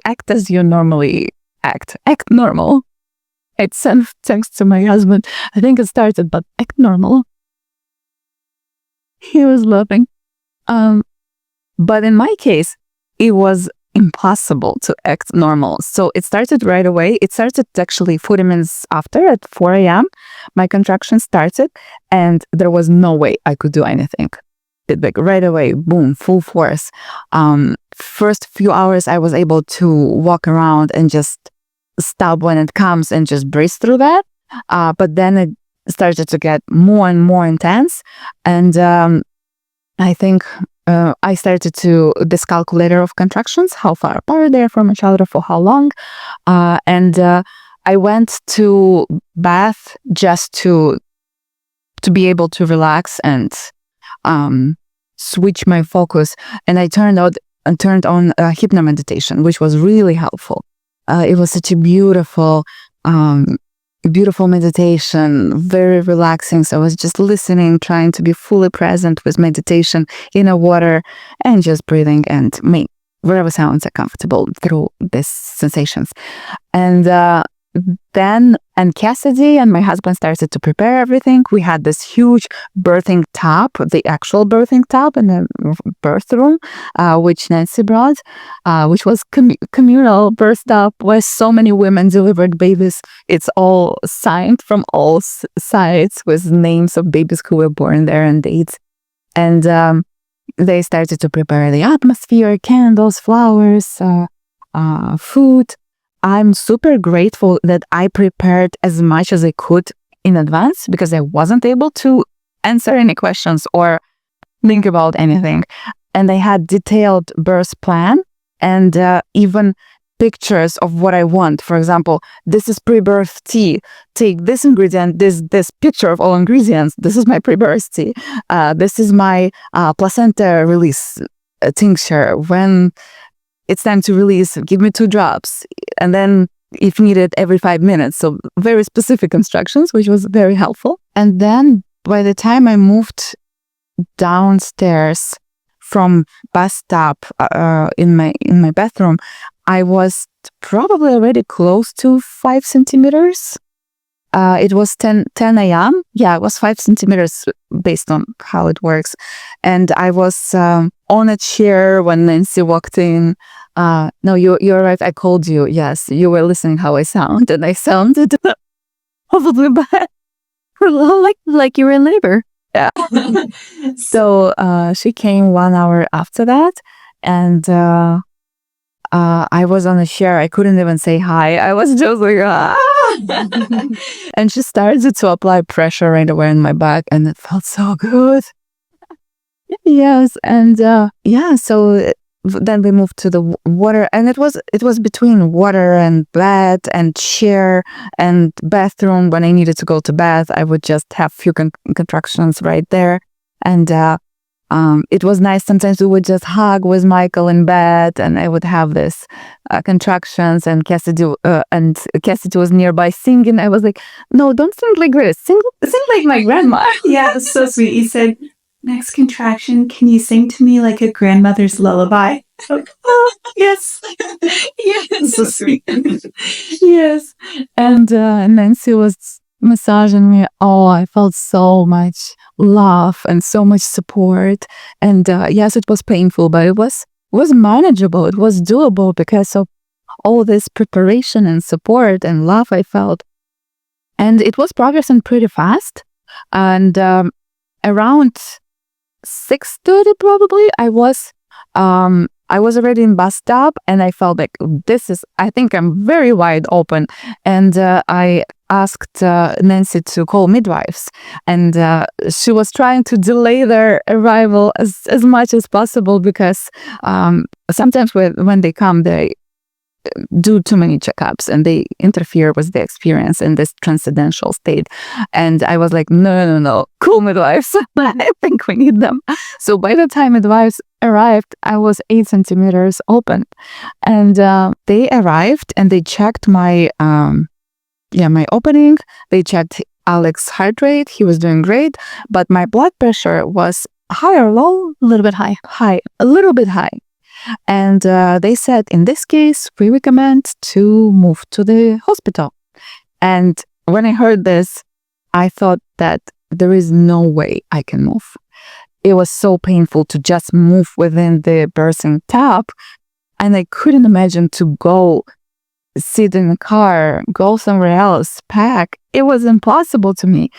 act as you normally act. Act normal. It's sent thanks to my husband. I think it started, but act normal. He was laughing. But in my case, it was impossible to act normal. So it started right away. It started actually 40 minutes after at 4 a.m. My contraction started, and there was no way I could do anything. Like right away, boom, full force. First few hours, I was able to walk around and just stop when it comes and just breeze through that. But then it started to get more and more intense. And I think I started to this calculator of contractions, how far apart they are from each other, for how long. And I went to bath just to be able to relax and switch my focus, and I turned on hypno meditation, which was really helpful. It was such a beautiful meditation, very relaxing. So I was just listening, trying to be fully present with meditation in a water and just breathing and make whatever sounds are comfortable through these sensations. And then, and Cassidy and my husband started to prepare everything. We had this huge birthing tub, the actual birthing tub in the birth room, which Nancy brought, which was communal birth tub where so many women delivered babies. It's all signed from all sides with names of babies who were born there and dates. And they started to prepare the atmosphere, candles, flowers, food. I'm super grateful that I prepared as much as I could in advance because I wasn't able to answer any questions or think about anything. And I had detailed birth plan and even pictures of what I want. For example, this is pre-birth tea. Take this ingredient, this picture of all ingredients. This is my pre-birth tea. This is my placenta release tincture. When it's time to release, give me 2 drops. And then if needed, every 5 minutes. So very specific instructions, which was very helpful. And then by the time I moved downstairs from bus stop in my bathroom, I was probably already close to 5 centimeters. It was 10 a.m. Yeah, it was 5 centimeters based on how it works. And I was on a chair when Nancy walked in. No, you're right. I called you. Yes, you were listening how I sound, and I sounded probably bad. like you were in labor. Yeah. So she came 1 hour after that, and I was on a chair. I couldn't even say hi. I was just like, ah. And she started to apply pressure right away in my back, and it felt so good. Yes, and so then we moved to the water, and it was between water and bed and chair and bathroom. When I needed to go to bath, I would just have few contractions right there, and it was nice. Sometimes we would just hug with Michael in bed, and I would have this contractions, and Cassidy was nearby singing. I was like, "No, don't sing like this. Sing like my grandma." Yeah, that's so sweet. You said, "Next contraction, can you sing to me like a grandmother's lullaby?" Oh, yes. Yes. So sweet. Yes. And Nancy was massaging me. Oh, I felt so much love and so much support. And yes, it was painful, but it was manageable. It was doable because of all this preparation and support and love I felt. And it was progressing pretty fast. And around 6:30 probably, I was already in bus stop, and I felt like I think I'm very wide open. And I asked Nancy to call midwives, and she was trying to delay their arrival as much as possible because sometimes when they come, they do too many checkups and they interfere with the experience in this transcendental state. And I was like, no, cool midwives. I think we need them. So by the time midwives arrived, I was 8 centimeters open. And they arrived and they checked my opening. They checked Alex's heart rate. He was doing great. But my blood pressure was high or low? A little bit high. A little bit high. And they said, in this case, we recommend to move to the hospital. And when I heard this, I thought that there is no way I can move. It was so painful to just move within the birthing tub. And I couldn't imagine to go sit in the car, go somewhere else, pack. It was impossible to me.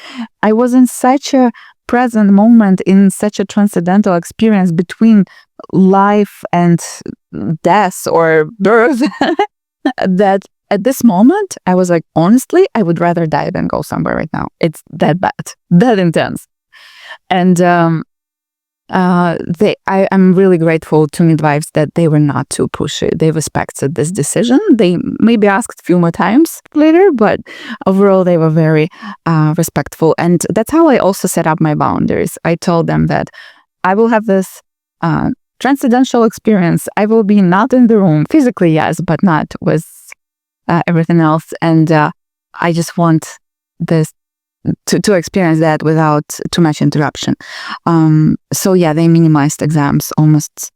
I was in such a present moment, in such a transcendental experience between life and death or birth that at this moment I was like, honestly, I would rather die than go somewhere right now. It's that bad, that intense. And I'm really grateful to midwives that they were not too pushy. They respected this decision. They maybe asked a few more times later, but overall they were very respectful. And that's how I also set up my boundaries. I told them that I will have this transcendental experience. I will be not in the room physically, yes, but not with everything else. And I just want this to experience that without too much interruption. So yeah, they minimized exams, almost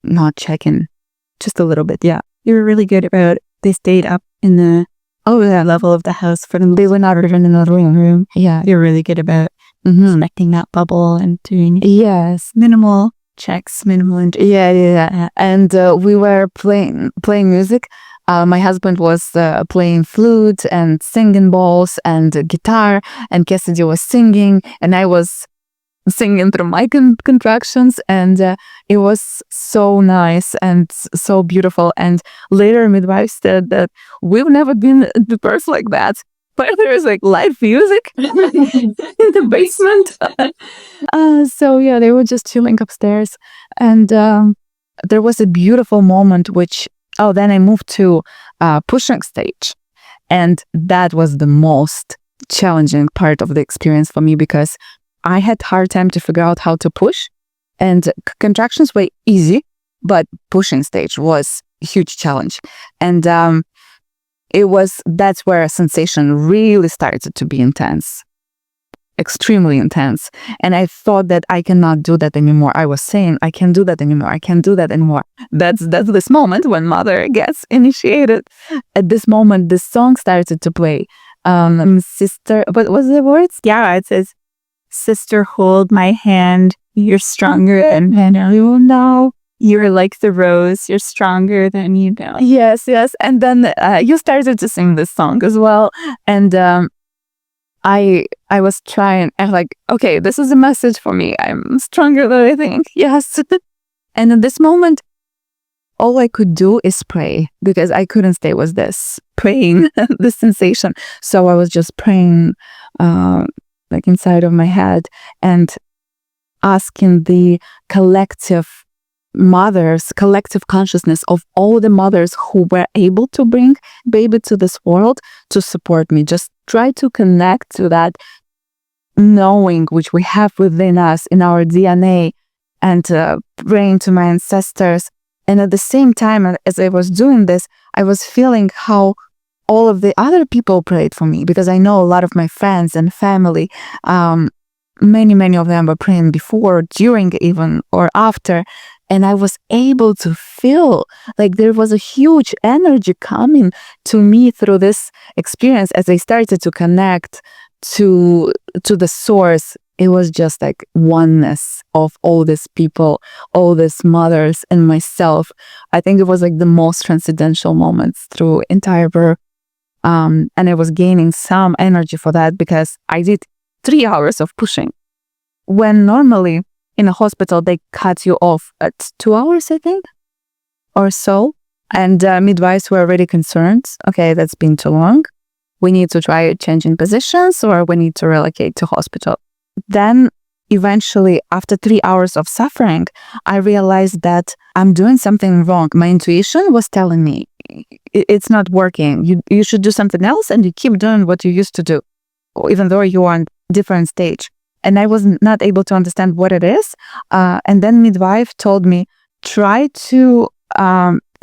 not checking, just a little bit. Yeah, You were really good about they stayed up in the Oh yeah, level of the house for them. they were not in another room. Yeah. You're really good about selecting that bubble and doing Yes. minimal checks, Yeah. And we were playing music. My husband was playing flute and singing bowls and guitar, and Cassidy was singing, and I was singing through my contractions, and it was so nice and so beautiful. And later, midwife said that we've never been to birth like that. But there is like live music in the basement. So yeah, they were just chilling upstairs, and there was a beautiful moment. Then I moved to pushing stage, and that was the most challenging part of the experience for me, because I had hard time to figure out how to push, and contractions were easy, but pushing stage was a huge challenge. And that's where sensation really started to be intense, extremely intense. And I thought that I cannot do that anymore. I was saying, I can't do that anymore. I can't do that anymore. That's this moment when mother gets initiated. At this moment, this song started to play. Sister, what was the words? Yeah, it says, sister, hold my hand. You're stronger than you know. You're like the rose. You're stronger than you know. Yes. And then you started to sing this song as well. And I was trying, and like, okay, this is a message for me. I'm stronger than I think. Yes. And in this moment, all I could do is pray, because I couldn't stay with this praying, this sensation. So I was just praying, like inside of my head, and asking the collective consciousness of all the mothers who were able to bring baby to this world to support me. Just try to connect to that knowing which we have within us in our DNA, and praying to my ancestors. And at the same time, as I was doing this, I was feeling how all of the other people prayed for me, because I know a lot of my friends and family, many of them were praying before, during even, or after. And I was able to feel like there was a huge energy coming to me through this experience as I started to connect to the source. It was just like oneness of all these people, all these mothers, and myself. I think it was like the most transcendental moments through entire birth. And I was gaining some energy for that, because I did 3 hours of pushing, when normally in a hospital they cut you off at 2 hours, I think, or so. And midwives were already concerned. Okay, that's been too long. We need to try changing positions, or we need to relocate to hospital. Then eventually, after 3 hours of suffering, I realized that I'm doing something wrong. My intuition was telling me it's not working. You should do something else, and you keep doing what you used to do, even though you are on a different stage. And I was not able to understand what it is. And then midwife told me, try to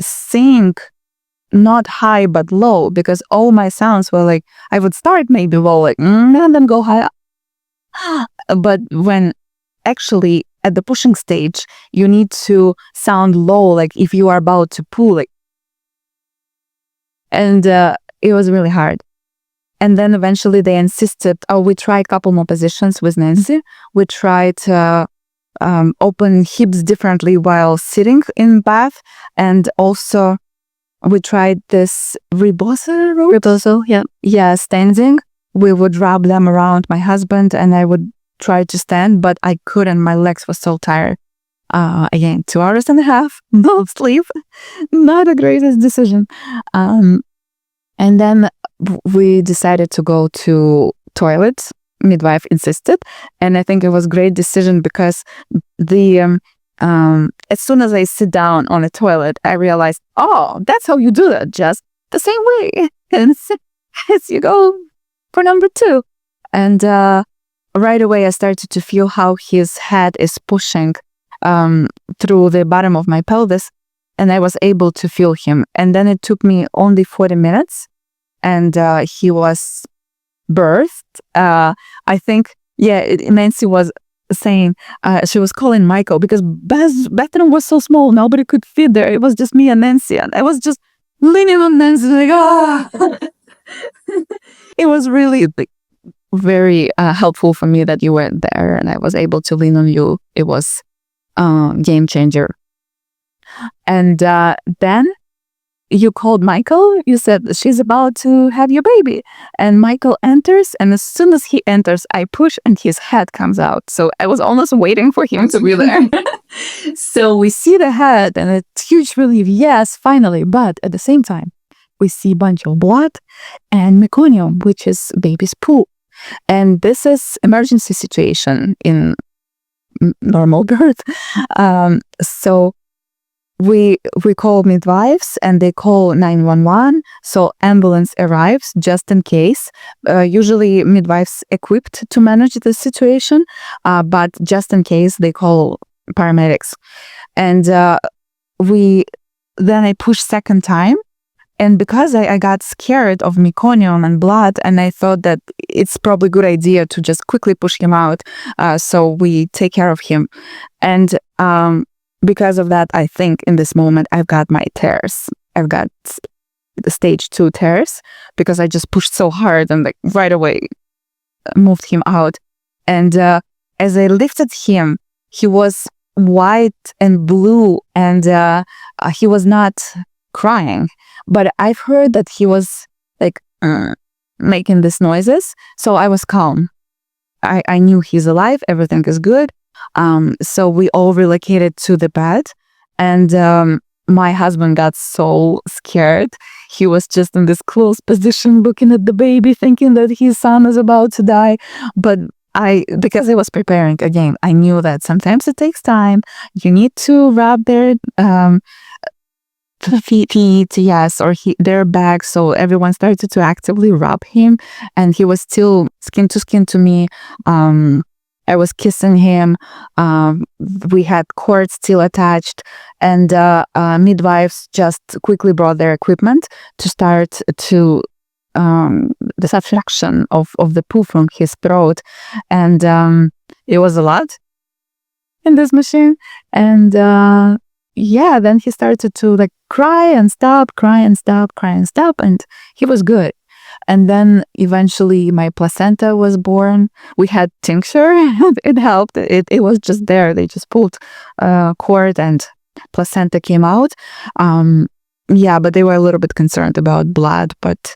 sing not high but low, because all my sounds were like, I would start maybe low, like, and then go high. But when actually at the pushing stage, you need to sound low, like if you are about to pull, like, and it was really hard. And then eventually they insisted, we tried a couple more positions with Nancy. We tried open hips differently while sitting in bath. And also we tried this rebozo, yeah. Yeah, standing. We would rub them around my husband, and I would try to stand, but I couldn't. My legs were so tired. Again, 2 hours and a half, no sleep. Not the greatest decision. And then we decided to go to toilets. Midwife insisted, and I think it was a great decision, because as soon as I sit down on a toilet, I realized, that's how you do that, just the same way. And as you go for number 2, and right away I started to feel how his head is pushing through the bottom of my pelvis, and I was able to feel him. And then it took me only 40 minutes, and he was birthed. I think, Nancy was saying, she was calling Michael, because Beth's bathroom was so small, nobody could fit there. It was just me and Nancy, and I was just leaning on Nancy, like, was really very helpful for me that you weren't there and I was able to lean on you. It was game changer. And then you called Michael. You said she's about to have your baby. And Michael enters. And as soon as he enters, I push and his head comes out. So I was almost waiting for him to be there. So we see the head and it's huge relief. Yes, finally. But at the same time, we see a bunch of blood and meconium, which is baby's poo. And this is emergency situation in normal birth. So we call midwives and they call 911. So ambulance arrives just in case. Usually midwives equipped to manage the situation, but just in case they call paramedics. And then I push second time. And because I got scared of meconium and blood, and I thought that it's probably a good idea to just quickly push him out, so we take care of him. And because of that, I think in this moment, I've got my tears. I've got the stage 2 tears because I just pushed so hard and right away moved him out. And as I lifted him, he was white and blue and he was not crying. But I've heard that he was making these noises. So I was calm. I knew he's alive. Everything is good. So we all relocated to the bed. And my husband got so scared. He was just in this close position looking at the baby, thinking that his son is about to die. But because I was preparing again, I knew that sometimes it takes time. You need to rub their feet, yes, or their back. So everyone started to actively rub him, and he was still skin to skin to me. I was kissing him. We had cords still attached, and midwives just quickly brought their equipment to start to the suction of the poo from his throat, and it was a lot in this machine. And then he started to cry and stop, cry and stop, cry and stop, and he was good. And then eventually my placenta was born. We had tincture, and it helped. It was just there. They just pulled cord and placenta came out. But they were a little bit concerned about blood, but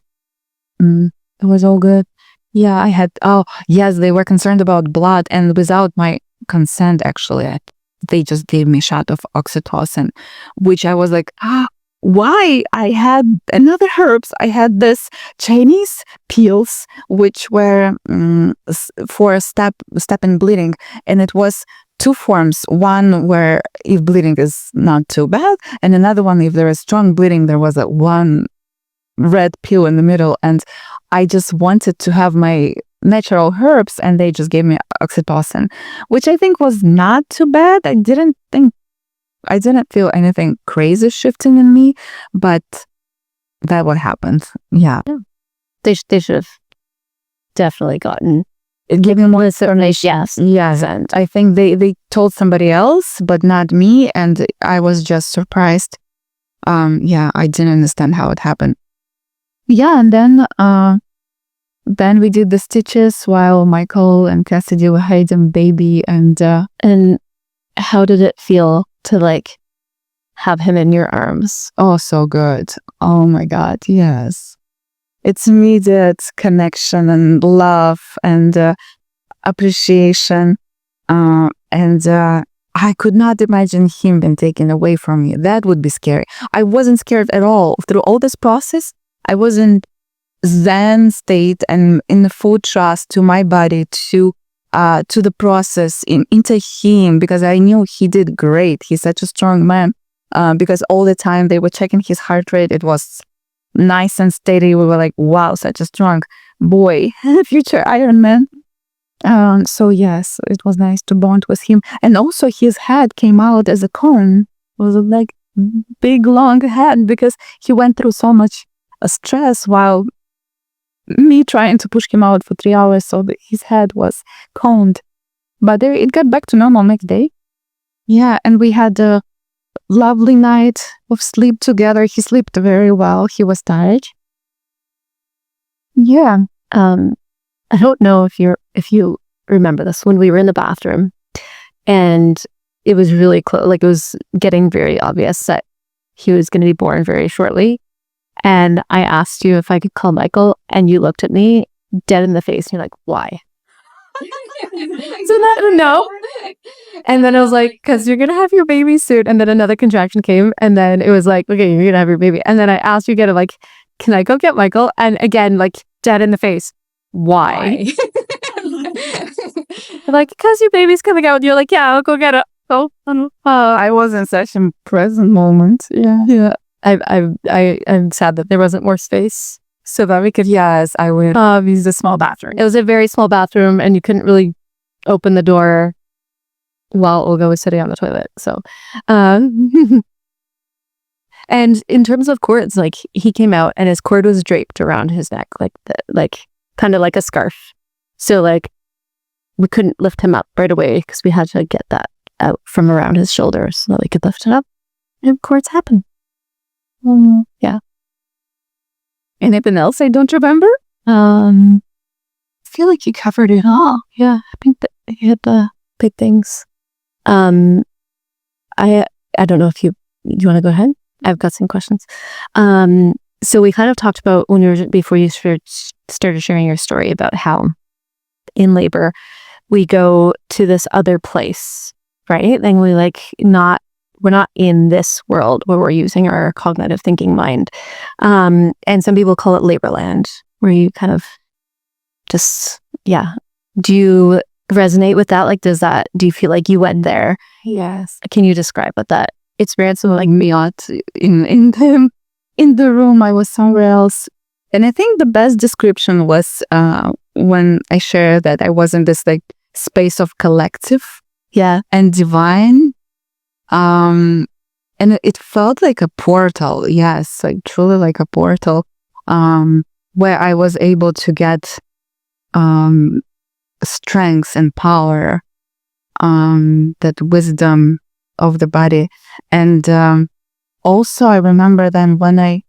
it was all good. Yeah, they were concerned about blood, and without my consent, actually, they just gave me a shot of oxytocin, which I was like, why? I had another herbs. I had this Chinese pills, which were for step in bleeding. And it was 2 forms. One where if bleeding is not too bad, and another one, if there is strong bleeding, there was one red pill in the middle. And I just wanted to have my natural herbs, and they just gave me oxytocin, which I think was not too bad. I didn't feel anything crazy shifting in me, but that what happened. Yeah. They should have definitely gotten giving more information. Yes. And I think they told somebody else, but not me. And I was just surprised. I didn't understand how it happened. Yeah. And then we did the stitches while Michael and Cassidy were hiding baby. And how did it feel to have him in your arms? Oh, so good. Oh my God. Yes. It's immediate connection and love and appreciation. And I could not imagine him being taken away from me. That would be scary. I wasn't scared at all. Through all this process, I was in Zen state and in the full trust to my body, to the process, into him, because I knew he did great. He's such a strong man. Because all the time they were checking his heart rate. It was nice and steady. We were like, wow, such a strong boy, future Iron Man. So yes, it was nice to bond with him. And also his head came out as a cone. It was big, long head, because he went through so much stress while me trying to push him out for 3 hours, so his head was coned. But it got back to normal next day. Yeah, and we had a lovely night of sleep together. He slept very well. He was tired. Yeah, I don't know if you remember this, when we were in the bathroom and it was really close, like it was getting very obvious that he was going to be born very shortly. And I asked you if I could call Michael, and you looked at me dead in the face and you're like, why? So that, no. And then I was like, because you're going to have your baby soon. And then another contraction came. And then it was like, okay, you're going to have your baby. And then I asked you again, like, can I go get Michael? And again, like dead in the face. Why? Like, because your baby's coming out. And you're like, yeah, I'll go get it. Oh, I was in such a present moment. Yeah. I'm sad that there wasn't more space So that we could, I would use the small bathroom. It was a very small bathroom, and you couldn't really open the door while Olga was sitting on the toilet. So, and in terms of cords, like he came out and his cord was draped around his neck, like kind of like a scarf. So like we couldn't lift him up right away because we had to get that out from around his shoulders so that we could lift it up. And cords happen. Yeah. Anything else I don't remember? I feel like you covered it all. Yeah, I think that you had the big things. I don't know if you want to go ahead. I've got some questions. So we kind of talked about before you started sharing your story about how in labor we go to this other place, right? And we're not in this world where we're using our cognitive thinking mind. And some people call it Laborland, where you kind of just, Do you resonate with that? Like, do you feel like you went there? Yes. Can you describe what that experience was like? Me out in the room, I was somewhere else. And I think the best description was when I shared that I was in this like space of collective and divine. And it felt like a portal. Yes, like truly like a portal, where I was able to get, strength and power, that wisdom of the body. And, also I remember then when I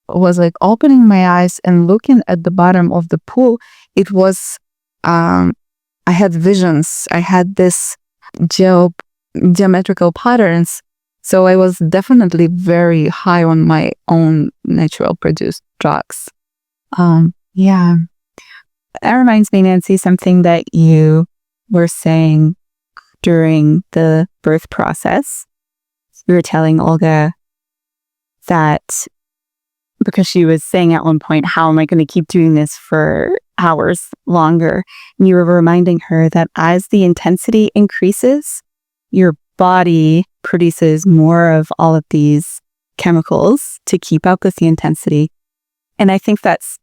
was like opening my eyes and looking at the bottom of the pool, it was, I had visions. I had this geometrical patterns. So I was definitely very high on my own natural produced drugs. That reminds me, Nancy, something that you were saying during the birth process. You were telling Olga that because she was saying at one point, how am I going to keep doing this for hours longer? And you were reminding her that as the intensity increases, your body produces more of all of these chemicals to keep up with the intensity. And I think that's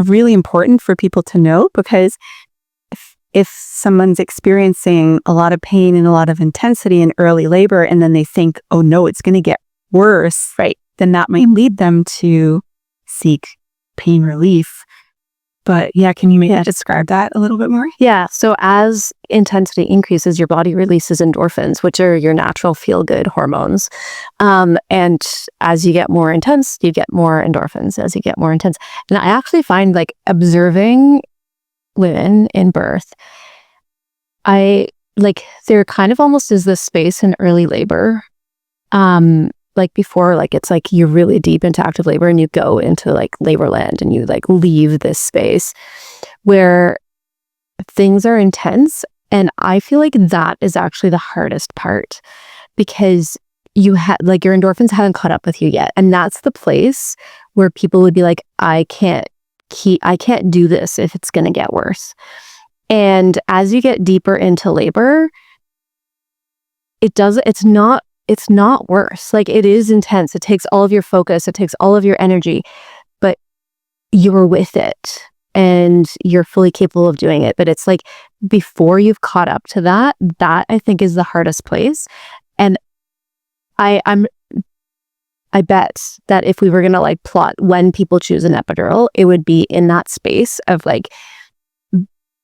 really important for people to know, because if someone's experiencing a lot of pain and a lot of intensity in early labor, and then they think, oh no, it's going to get worse, right? Then that might lead them to seek pain relief. But can you maybe describe that a little bit more? Yeah. So as intensity increases, your body releases endorphins, which are your natural feel-good hormones. And as you get more intense, you get more endorphins as you get more intense. And I actually find like observing women in birth, there kind of almost is this space in early labor. Like before, like it's like you're really deep into active labor and you go into like Laborland and you like leave this space where things are intense. And I feel like that is actually the hardest part, because you like your endorphins haven't caught up with you yet. And that's the place where people would be like, I can't do this if it's going to get worse. And as you get deeper into labor, it's not worse. Like, it is intense. It takes all of your focus. It takes all of your energy, but you're with it and you're fully capable of doing it. But it's like before you've caught up to that I think is the hardest place. And I bet that if we were going to like plot when people choose an epidural, it would be in that space of like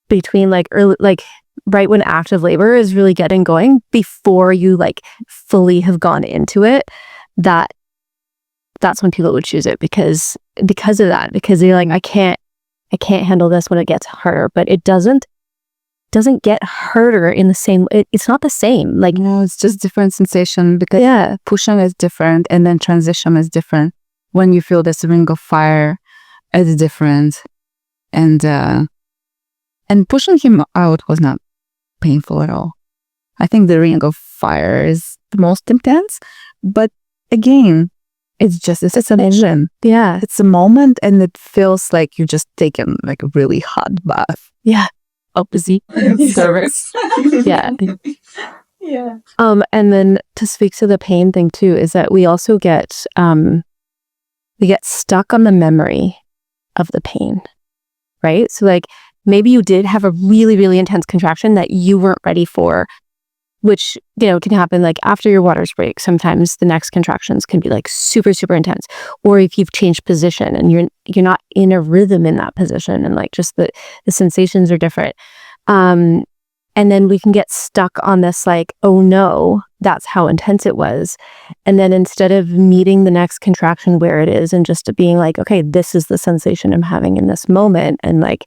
between like early, like right when active labor is really getting going, before you like fully have gone into it, that's when people would choose it because of that, because they're like, I can't I can't handle this when it gets harder, but it doesn't get harder in the same, it's not the same. Like, No, it's just different sensation because pushing is different and then transition is different. When you feel this ring of fire, it's different. And pushing him out was not painful at all. I think the ring of fire is the most intense, but again, it's an engine. yeah, It's a moment and it feels like you just taken like a really hot bath. yeah, Opposite service. yeah. Yeah. And then to speak to the pain thing too, is that we also get stuck on the memory of the pain, right? So like maybe you did have a really, really intense contraction that you weren't ready for, which, can happen like after your waters break. Sometimes the next contractions can be like super, super intense. Or if you've changed position and you're not in a rhythm in that position, and like just the sensations are different. And then we can get stuck on this like, oh no, that's how intense it was. And then instead of meeting the next contraction where it is and just being like, okay, this is the sensation I'm having in this moment, and like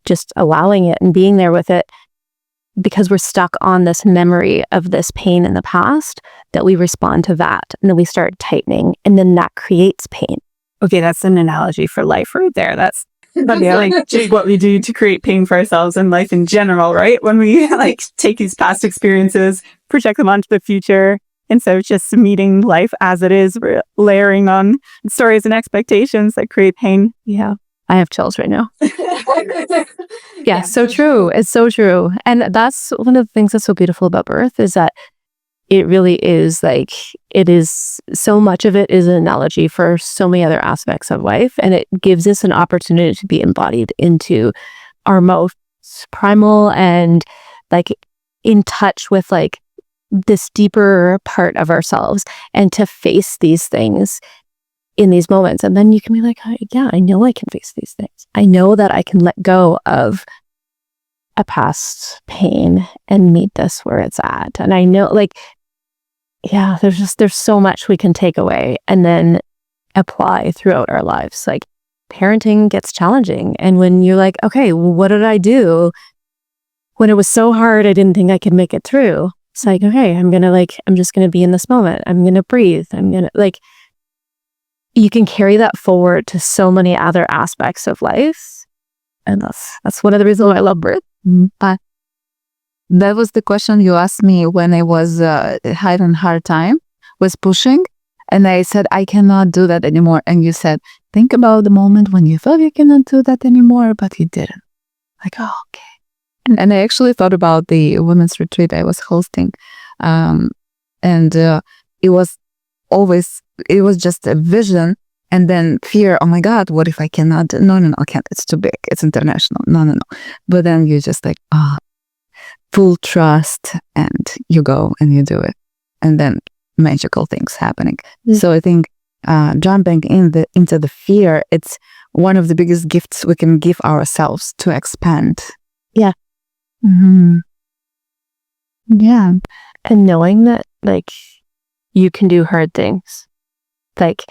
just allowing it and being there with it, because we're stuck on this memory of this pain in the past, that we respond to that and then we start tightening, and then that creates pain. Okay, that's an analogy for life right there. That's like just what we do to create pain for ourselves and life in general, right? When we like take these past experiences, project them onto the future, instead of just meeting life as it is, we're layering on stories and expectations that create pain. Yeah. I have chills right now. Yeah, so true. It's so true. And that's one of the things that's so beautiful about birth, is that it really is like, it is so much of it is an analogy for so many other aspects of life. And it gives us an opportunity to be embodied into our most primal and like in touch with like this deeper part of ourselves, and to face these things in these moments. And then you can be like, yeah, I know I can face these things. I know that I can let go of a past pain and meet this where it's at. And I know, like, yeah, there's so much we can take away and then apply throughout our lives. Like, parenting gets challenging. And when you're like, okay, well, what did I do when it was so hard I didn't think I could make it through? It's like, okay, I'm just gonna be in this moment. I'm gonna breathe. I'm gonna like, you can carry that forward to so many other aspects of life. And that's one of the reasons why I love birth. But that was the question you asked me when I was having a hard time, was pushing. And I said, I cannot do that anymore. And you said, think about the moment when you thought you cannot do that anymore, but you didn't. Like, oh, okay. And I actually thought about the women's retreat I was hosting. It was just a vision, and then fear. Oh my God, what if I cannot? No, I can't. It's too big. It's international. No. But then you just like, full trust, and you go and you do it, and then magical things happening. So I think jumping into the fear, it's one of the biggest gifts we can give ourselves to expand. Yeah. Mm-hmm. Yeah. And knowing that like you can do hard things. Like,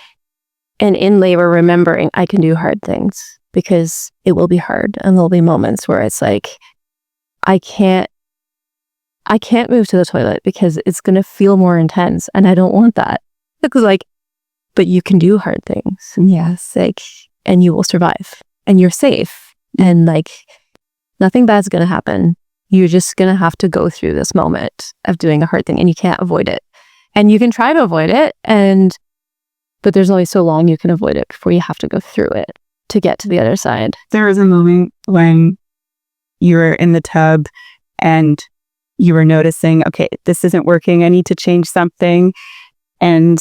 and in labor, remembering I can do hard things, because it will be hard, and there'll be moments where it's like, I can't move to the toilet because it's going to feel more intense, and I don't want that. Because like, but you can do hard things. Yes. Like, and you will survive, and you're safe, and like, nothing bad's going to happen. You're just going to have to go through this moment of doing a hard thing, and you can't avoid it. And you can try to avoid it, but there's only so long you can avoid it before you have to go through it to get to the other side. There was a moment when you were in the tub and you were noticing, okay, this isn't working. I need to change something. And,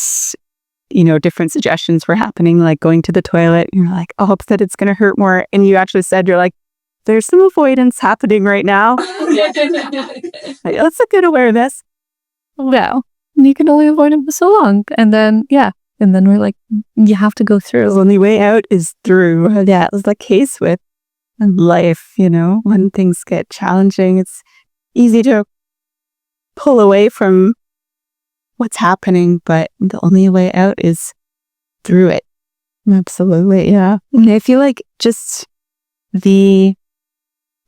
different suggestions were happening, like going to the toilet. You're like, oh, upset it's going to hurt more. And you actually said, you're like, there's some avoidance happening right now. Like, that's a good awareness. Well, you can only avoid it for so long. And then, and then we're like, you have to go through. The only way out is through. Yeah, it was the case with life, when things get challenging, it's easy to pull away from what's happening, but the only way out is through it. Absolutely. Yeah. And I feel like just the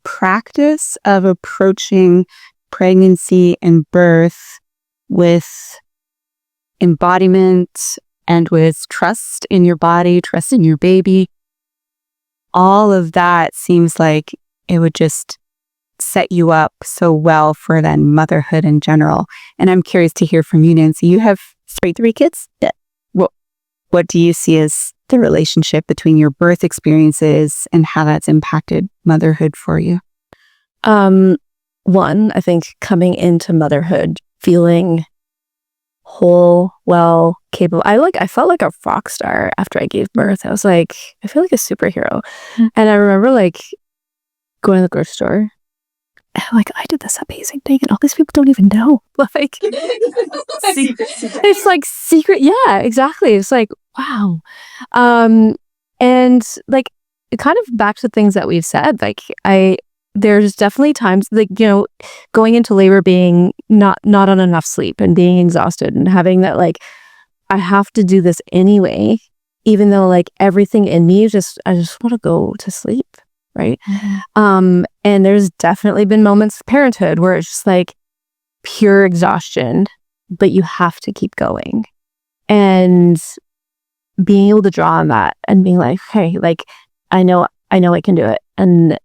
practice of approaching pregnancy and birth with embodiment and with trust in your body, trust in your baby, all of that seems like it would just set you up so well for then motherhood in general. And I'm curious to hear from you, Nancy. You have three kids? Yeah. What do you see as the relationship between your birth experiences and how that's impacted motherhood for you? One, I think coming into motherhood, feeling whole, well, capable. I felt like a rock star after I gave birth. I was like, I feel like a superhero. And I remember like going to the grocery store. And I'm like, I did this amazing thing, and all these people don't even know. Like, it's like secret. Yeah, exactly. It's like, wow. And like, kind of back to things that we've said. Like, there's definitely times like, going into labor being not on enough sleep and being exhausted and having that like, I have to do this anyway, even though like everything in me I just want to go to sleep. Right. Mm-hmm. And there's definitely been moments of parenthood where it's just like pure exhaustion, but you have to keep going. And being able to draw on that and being like, hey, like, I know I can do it. And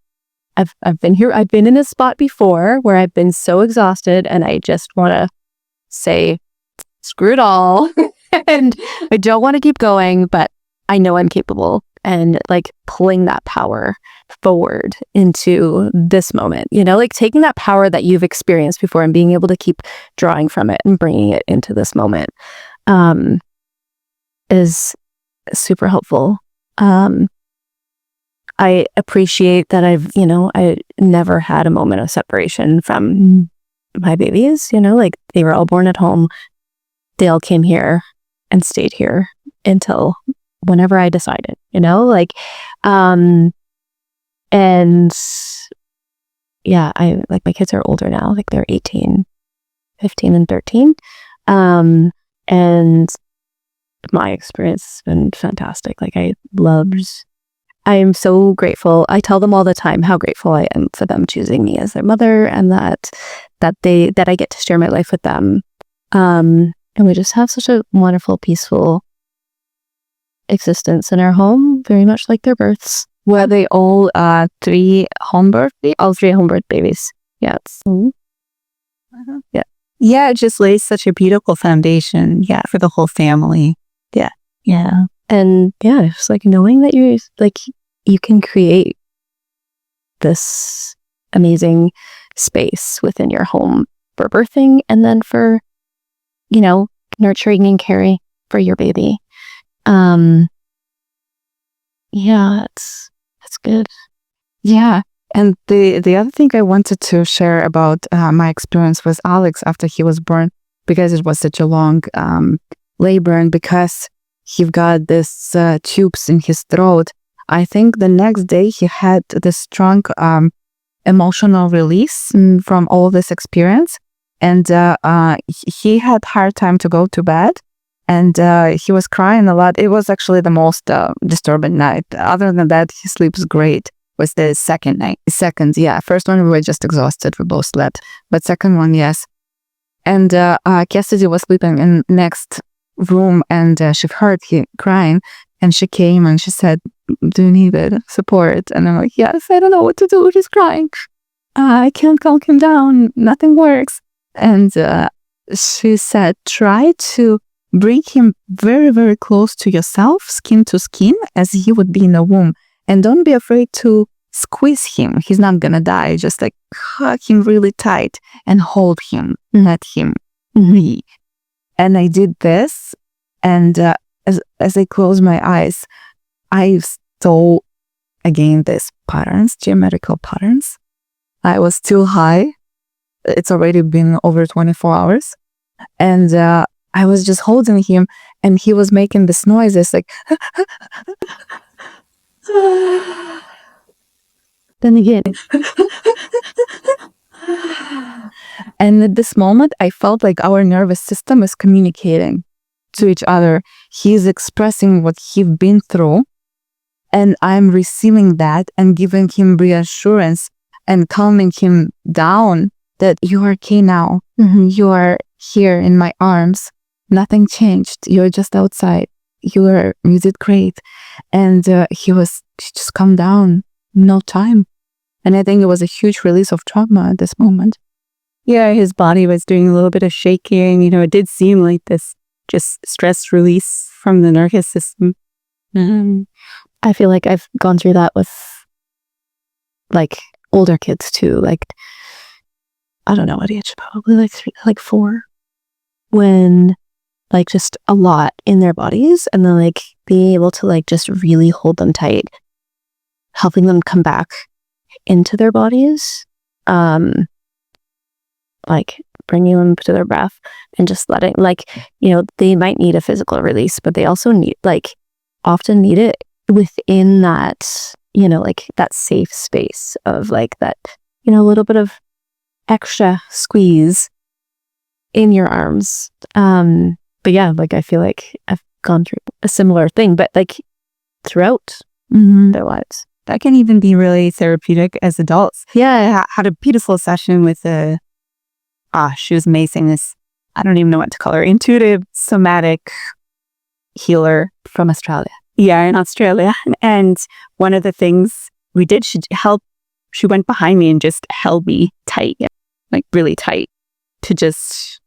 I've been here. I've been in a spot before where I've been so exhausted and I just want to say, screw it all. And I don't want to keep going, but I know I'm capable. And like pulling that power forward into this moment, like taking that power that you've experienced before and being able to keep drawing from it and bringing it into this moment is super helpful. I appreciate that I never had a moment of separation from my babies, like they were all born at home. They all came here and stayed here until whenever I decided, like, and yeah, I like my kids are older now, like they're 18, 15 and 13. And my experience has been fantastic. Like I am so grateful. I tell them all the time how grateful I am for them choosing me as their mother and that I get to share my life with them. And we just have such a wonderful, peaceful existence in our home, very much like their births. Were they all three home birth? All three home birth babies. Yeah. Yeah. Yeah, it just lays such a beautiful foundation, for the whole family. Yeah. Yeah. And yeah, it's like knowing that you can create this amazing space within your home for birthing and then for, nurturing and caring for your baby. Yeah, it's good. Yeah. And the other thing I wanted to share about my experience with Alex after he was born, because it was such a long labor and because he got this tubes in his throat, I think the next day he had this strong emotional release from all this experience. And he had hard time to go to bed. And he was crying a lot. It was actually the most disturbing night. Other than that, he sleeps great. Was the second night. Second, yeah. First one, we were just exhausted. We both slept. But second one, yes. And Cassidy was sleeping in next room and she heard him crying. And she came and she said, do you need support? And I'm like, yes, I don't know what to do. He's crying. I can't calm him down. Nothing works. And she said, try to bring him very, very close to yourself, skin to skin, as he would be in a womb. And don't be afraid to squeeze him. He's not gonna die. Just like hug him really tight and hold him. Let him breathe. And I did this. And as I closed my eyes, I saw again these patterns, geometrical patterns. I was still high. It's already been over 24 hours. And I was just holding him and he was making this noises like then again. And at this moment, I felt like our nervous system is communicating to each other. He's expressing what he's been through And I'm receiving that and giving him reassurance and calming him down that you are okay now. You are here in my arms. Nothing changed. You're just outside. You did great. And he just calmed down. No time. And I think it was a huge release of trauma at this moment. Yeah, his body was doing a little bit of shaking. It did seem like this just stress release from the nervous system. I feel like I've gone through that with like older kids too. Like, I don't know what age, probably like 3, like 4, when like just a lot in their bodies, and then like being able to like just really hold them tight, helping them come back into their bodies, like bringing them to their breath and just letting, like, they might need a physical release, but they also often need it within that, like that safe space of like that, a little bit of extra squeeze in your arms. But yeah, like I feel like I've gone through a similar thing, but like throughout their lives. That can even be really therapeutic as adults. Yeah, I had a beautiful session with she was amazing. This, I don't even know what to call her, intuitive somatic healer from Australia. Yeah, in Australia. And one of the things we did, she went behind me and just held me tight, like really tight, to just,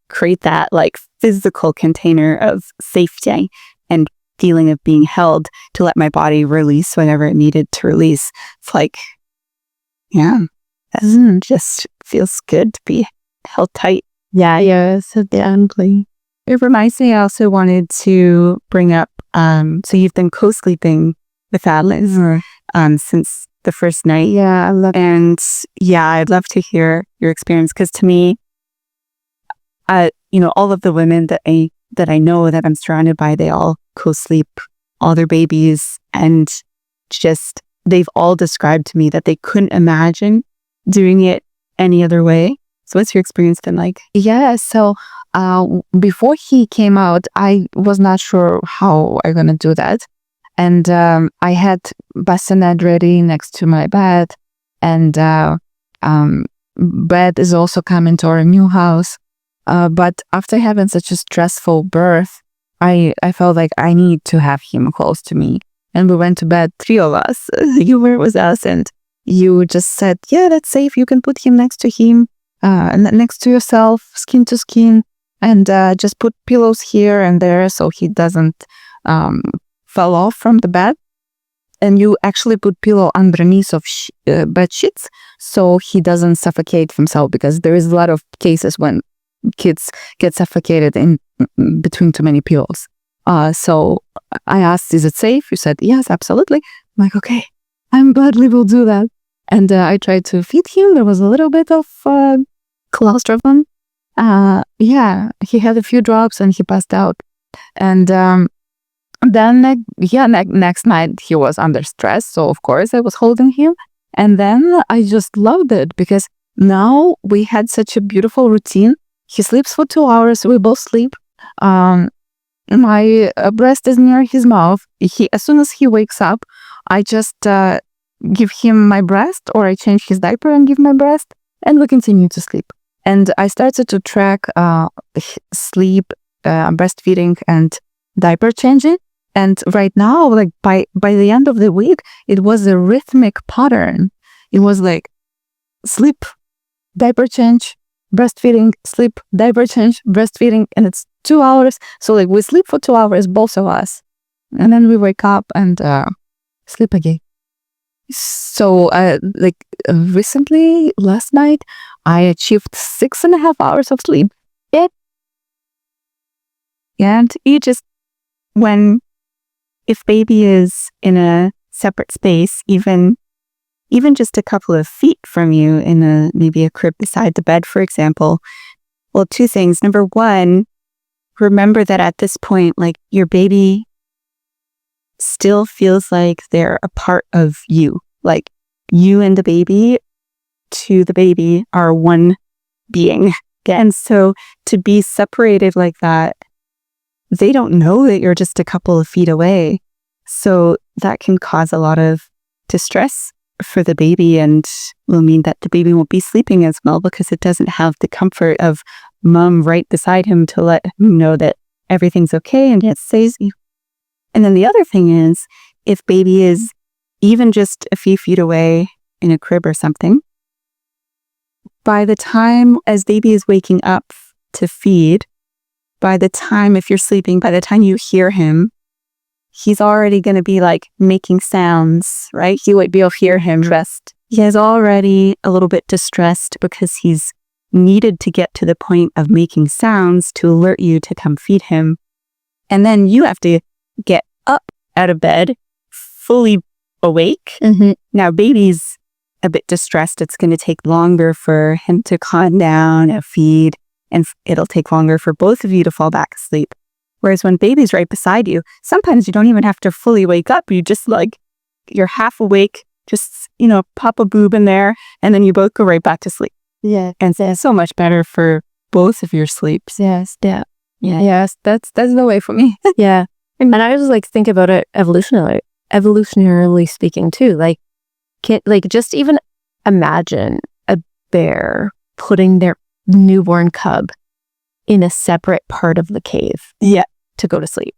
create that like physical container of safety and feeling of being held, to let my body release whatever it needed to release. It's like, that just feels good to be held tight. Yeah, so definitely. It reminds me, I also wanted to bring up, so you've been co-sleeping with Atlas since the first night. Yeah, I love it. And I'd love to hear your experience, because to me, all of the women that I know, that I'm surrounded by, they all co-sleep all their babies, and just, they've all described to me that they couldn't imagine doing it any other way. So what's your experience been like? Yeah, so before he came out, I was not sure how I'm gonna do that. And I had bassinet ready next to my bed, and bed is also coming to our new house. But after having such a stressful birth, I felt like I need to have him close to me. And we went to bed, 3 of us. You were with us, and you just said, yeah, that's safe. You can put him next to him, next to yourself, skin to skin, and just put pillows here and there so he doesn't fall off from the bed. And you actually put pillow underneath of bed sheets so he doesn't suffocate himself, because there is a lot of cases when kids get suffocated in between too many pillows. So I asked, is it safe? You said, yes, absolutely. I'm like, okay, I'm gladly will do that. And I tried to feed him. There was a little bit of claustrophobia. He had a few drops and he passed out. And then, next night he was under stress. So of course I was holding him. And then I just loved it, because now we had such a beautiful routine. He sleeps for 2 hours. We both sleep. My breast is near his mouth. As soon as he wakes up, I just give him my breast, or I change his diaper and give my breast, and we continue to sleep. And I started to track sleep, breastfeeding, and diaper changing. And right now, like by the end of the week, it was a rhythmic pattern. It was like sleep, diaper change, breastfeeding, sleep, diaper change, breastfeeding, and it's 2 hours. So like we sleep for 2 hours, both of us, and then we wake up and sleep again. So recently, last night, I achieved 6.5 hours of sleep. And you just, if baby is in a separate space, even just a couple of feet from you, in maybe a crib beside the bed, for example, well, 2 things. Number 1, remember that at this point, like, your baby still feels like they're a part of you. Like, you and the baby to the baby are one being. And so to be separated like that, they don't know that you're just a couple of feet away. So that can cause a lot of distress for the baby and will mean that the baby won't be sleeping as well because it doesn't have the comfort of mom right beside him to let him know that everything's okay and it's safe. And then the other thing is, if baby is even just a few feet away in a crib or something, by the time as baby is waking up to feed, by the time, if you're sleeping, by the time you hear him, he's already going to be like making sounds, right? You might be able to hear him dressed. He is already a little bit distressed because he's needed to get to the point of making sounds to alert you to come feed him. And then you have to get up out of bed, fully awake. Now, baby's a bit distressed. It's going to take longer for him to calm down and feed, and it'll take longer for both of you to fall back asleep. Whereas when baby's right beside you, sometimes you don't even have to fully wake up. You just you're half awake, just, pop a boob in there, and then you both go right back to sleep. Yeah. And it's so much better for both of your sleeps. Yes. Yeah. Yeah. Yes. That's the way for me. Yeah. And I just think about it evolutionarily speaking too. Just even imagine a bear putting their newborn cub in a separate part of the cave. Yeah. To go to sleep.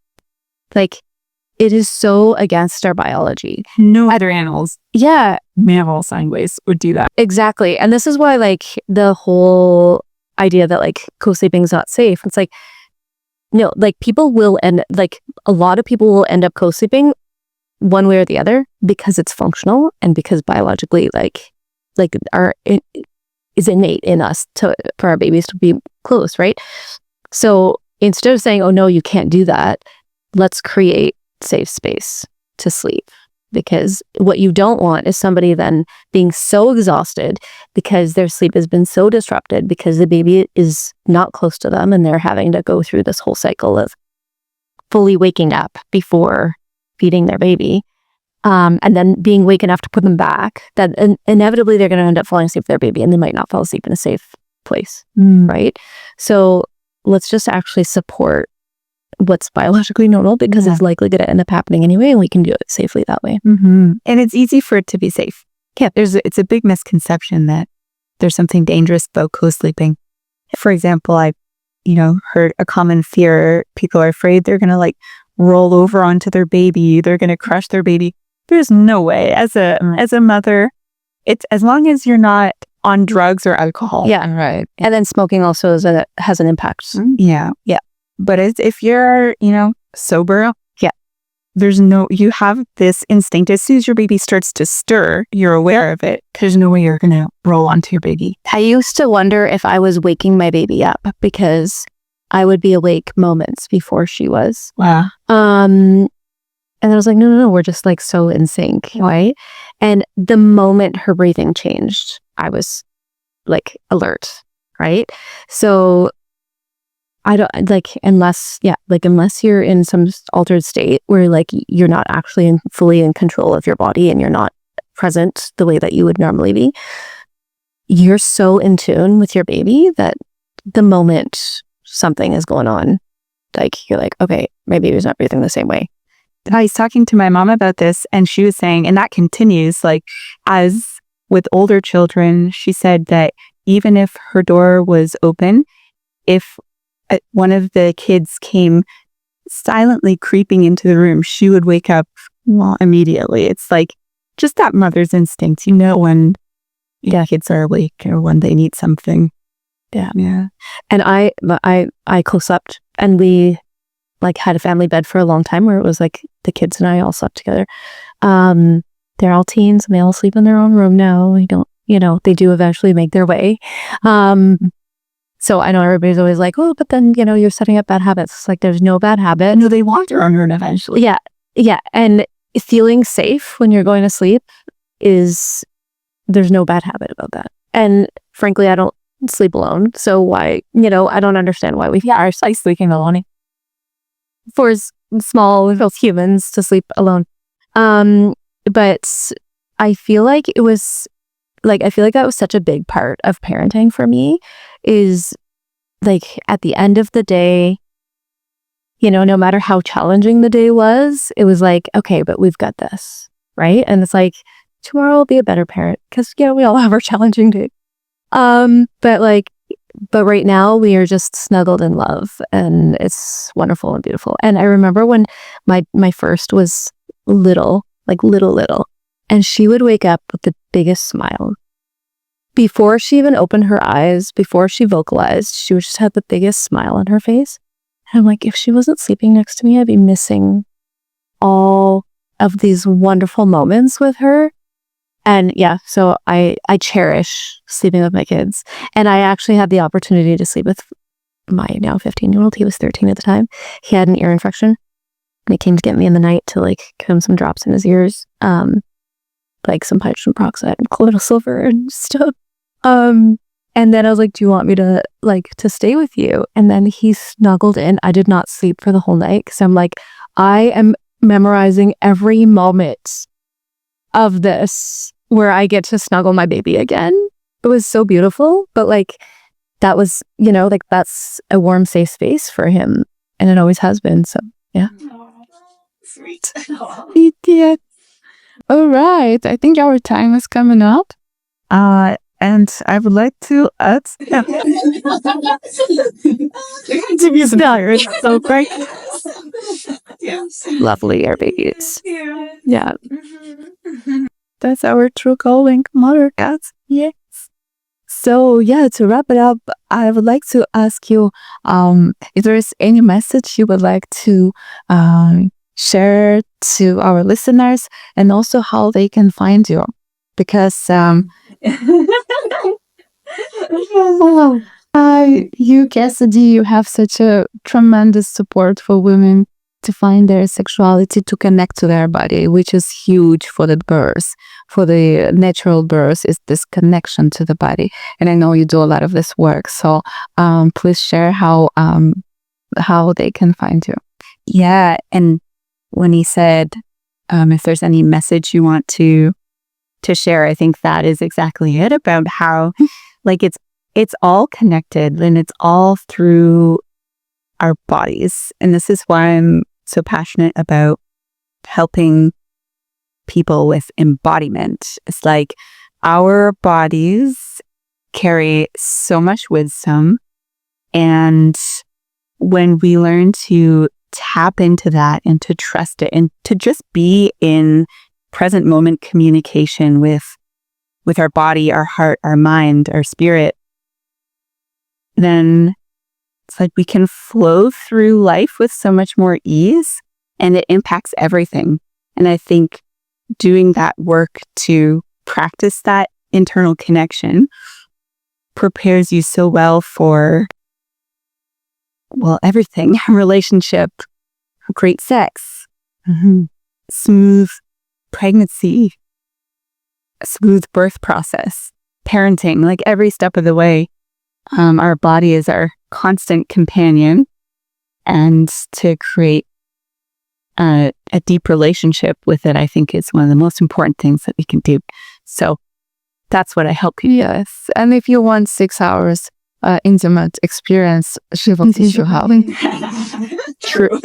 It is so against our biology. No other animals. Yeah. Mammals, anyways, would do that. Exactly. And this is why the whole idea that co-sleeping is not safe. It's no, people will end, a lot of people will end up co-sleeping one way or the other because it's functional and because biologically, is innate in us for our babies to be close, right? So instead of saying, oh no, you can't do that, let's create safe space to sleep. Because what you don't want is somebody then being so exhausted because their sleep has been so disrupted because the baby is not close to them and they're having to go through this whole cycle of fully waking up before feeding their baby. And then being awake enough to put them back, that inevitably they're going to end up falling asleep with their baby and they might not fall asleep in a safe place, right? So let's just actually support what's biologically normal because it's likely going to end up happening anyway, and we can do it safely that way. And it's easy for it to be safe. Yeah, it's a big misconception that there's something dangerous about co-sleeping. For example, I heard a common fear. People are afraid they're going to roll over onto their baby. They're going to crush their baby. There's no way. As a mother, it's as long as you're not on drugs or alcohol. Yeah, right. And then smoking also has an impact. Yeah. But if you're, sober, you have this instinct. As soon as your baby starts to stir, you're aware of it. There's no way you're going to roll onto your baby. I used to wonder if I was waking my baby up because I would be awake moments before she was. Wow. And I was like, no, we're just so in sync, right? And the moment her breathing changed, I was alert, right? So I don't unless you're in some altered state where you're not actually fully in control of your body and you're not present the way that you would normally be, you're so in tune with your baby that the moment something is going on, you're okay, my baby's not breathing the same way. I was talking to my mom about this and she was saying, and that continues, as with older children, she said that even if her door was open, if one of the kids came silently creeping into the room, she would wake up immediately. It's just that mother's instinct, when kids are awake or when they need something. Yeah. And I co-slept, and we had a family bed for a long time where it was the kids and I all slept together. They're all teens and they all sleep in their own room now. We don't, they do eventually make their way. So I know everybody's always oh, but then, you're setting up bad habits. It's there's no bad habit. No, they want their own room eventually. Yeah. Yeah. And feeling safe when you're going to sleep there's no bad habit about that. And frankly, I don't sleep alone. So why, I don't understand why we are sleeping alone. For small humans to sleep alone. But I feel it was that was such a big part of parenting for me is at the end of the day, no matter how challenging the day was, it was like, okay, but we've got this, right? And it's like, tomorrow I'll be a better parent because, we all have our challenging day. But right now we are just snuggled in love, and it's wonderful and beautiful. And I remember when my first was little, and she would wake up with the biggest smile. Before she even opened her eyes, before she vocalized, she would just have the biggest smile on her face. And I'm like, if she wasn't sleeping next to me, I'd be missing all of these wonderful moments with her. And so I cherish sleeping with my kids. And I actually had the opportunity to sleep with my now 15-year-old. He was 13 at the time. He had an ear infection. And he came to get me in the night to give him some drops in his ears. Like some hydrogen peroxide and colloidal silver and stuff. And then I was like, do you want me to to stay with you? And then he snuggled in. I did not sleep for the whole night because I'm like, I am memorizing every moment of this where I get to snuggle my baby again. It was so beautiful, but that was, that's a warm, safe space for him. And it always has been. So, yeah. Sweet. Yeah. All right. I think our time is coming up. And I would like to add to be so great. Lovely air babies. Yeah. That's our true calling, mother cats. Yes. So to wrap it up, I would like to ask you, if there is any message you would like to share to our listeners, and also how they can find you, because you, Cassidy, you have such a tremendous support for women to find their sexuality, to connect to their body, which is huge for the birth, for the natural birth, is this connection to the body. And I know you do a lot of this work. So please share how they can find you. Yeah. And when he said, if there's any message you want to share, I think that is exactly it, about how it's all connected and it's all through our bodies. And this is why I'm so passionate about helping people with embodiment. It's like our bodies carry so much wisdom, and when we learn to tap into that and to trust it and to just be in present moment communication with our body, our heart, our mind, our spirit, then it's like we can flow through life with so much more ease, and it impacts everything. And I think doing that work to practice that internal connection prepares you so well for, everything. Relationship, great sex, smooth pregnancy, smooth birth process, parenting, every step of the way. Our body is our constant companion, and to create a deep relationship with it, I think, is one of the most important things that we can do. So that's what I help people. Yes. And if you want 6 hours intimate experience, she will teach you how. True.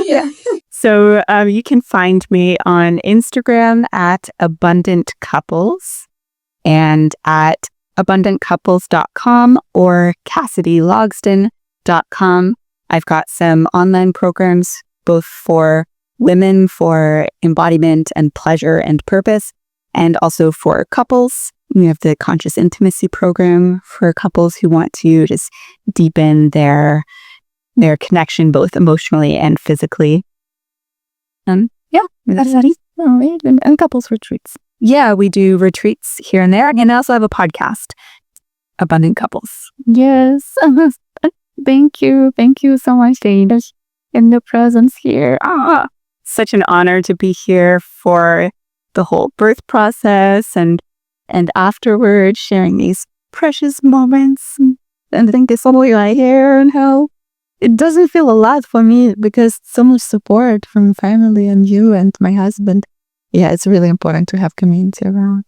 Yeah. So you can find me on Instagram at Abundant Couples and at abundantcouples.com or CassidyLogsdon.com. I've got some online programs both for women, for embodiment and pleasure and purpose, and also for couples. We have the Conscious Intimacy program for couples who want to just deepen their connection both emotionally and physically. That's it. And couples retreats. Yeah, we do retreats here and there. And I also have a podcast, Abundant Couples. Yes. Thank you. Thank you so much, Dana, in the presence here. Such an honor to be here for the whole birth process and afterwards, sharing these precious moments. And I think it's all I hear, and how it doesn't feel a lot for me because so much support from family and you and my husband. Yeah, it's really important to have community around.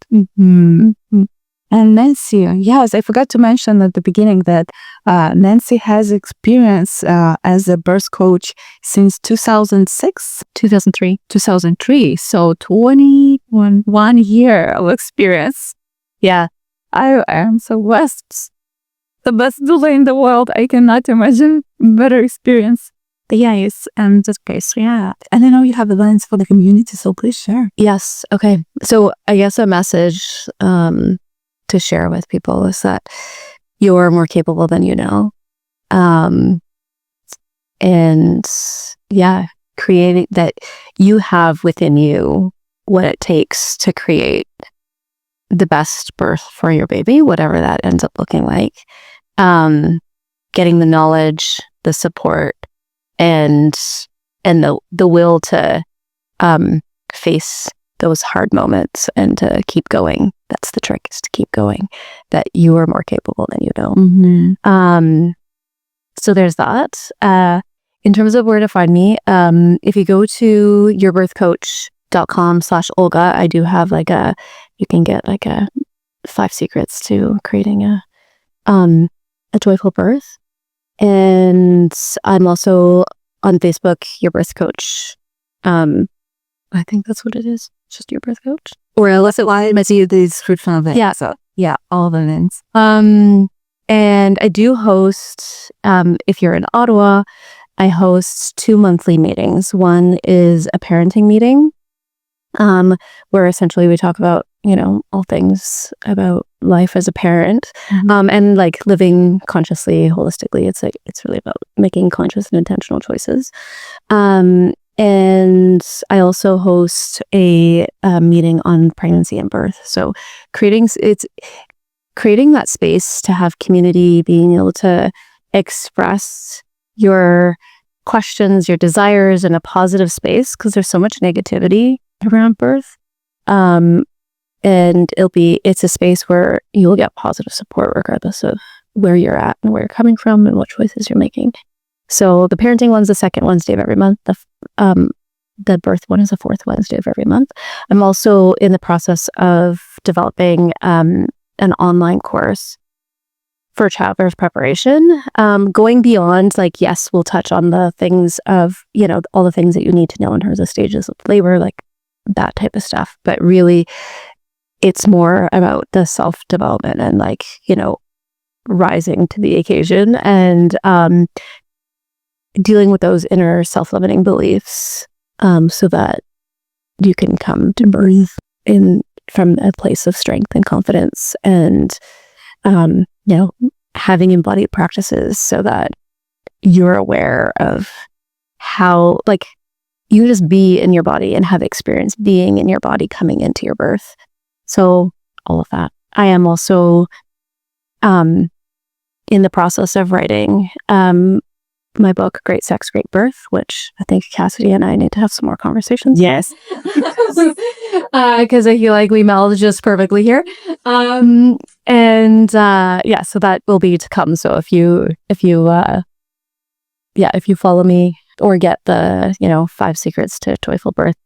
And Nancy, yes, I forgot to mention at the beginning that Nancy has experience as a birth coach since 2006, 2003. So 21 year of experience. Yeah, I am so blessed. The best doula in the world. I cannot imagine better experience. Yes, and that's great. So yeah, and I know you have events for the community, so please share. Yes. Okay. So I guess a message to share with people is that you're more capable than you know. And yeah, creating that you have within you what it takes to create the best birth for your baby, whatever that ends up looking like. Getting the knowledge, the support, and the will to face those hard moments and to keep going. That's the trick, is to keep going, that you are more capable than you know. Mm-hmm. So there's that. In terms of where to find me, if you go to yourbirthcoach.com/Olga, I do have you can get 5 secrets to creating a joyful birth. And I'm also on Facebook, Your Birth Coach. I think that's what it is. Just Your Birth Coach. Or else I see the description of it. Yeah. So yeah, all the links. And I do host, if you're in Ottawa, I host 2 monthly meetings. One is a parenting meeting, where essentially we talk about, all things about life as a parent, and living consciously, holistically. It's really about making conscious and intentional choices. And I also host a meeting on pregnancy and birth. So creating that space to have community, being able to express your questions, your desires in a positive space, because there's so much negativity around birth. And it's a space where you'll get positive support regardless of where you're at and where you're coming from and what choices you're making. So the parenting one's the second Wednesday of every month. The birth one is the fourth Wednesday of every month. I'm also in the process of developing an online course for childbirth preparation, going beyond yes, we'll touch on the things of, all the things that you need to know in terms of stages of labor, that type of stuff. But really, it's more about the self-development and rising to the occasion and dealing with those inner self-limiting beliefs, so that you can come to birth from a place of strength and confidence and having embodied practices so that you're aware of how you just be in your body and have experience being in your body coming into your birth. So all of that. I am also in the process of writing my book, Great Sex, Great Birth, which I think Cassidy and I need to have some more conversations. Yes. Because I feel like we meld just perfectly here. So that will be to come. So if you follow me or get the 5 secrets to joyful birth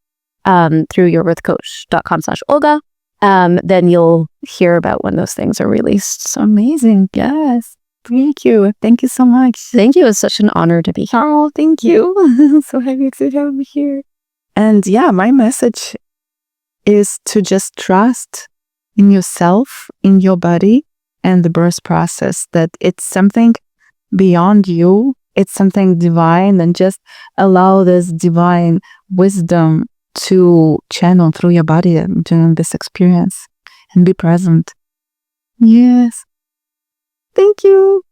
through yourbirthcoach.com/Olga, then you'll hear about when those things are released. So amazing. Yes. Thank you. Thank you so much. Thank you. It's such an honor to be here. Oh, thank you. So happy to have you here. And yeah, my message is to just trust in yourself, in your body, and the birth process, that it's something beyond you. It's something divine, and just allow this divine wisdom to channel through your body during this experience and be present. Yes. Thank you.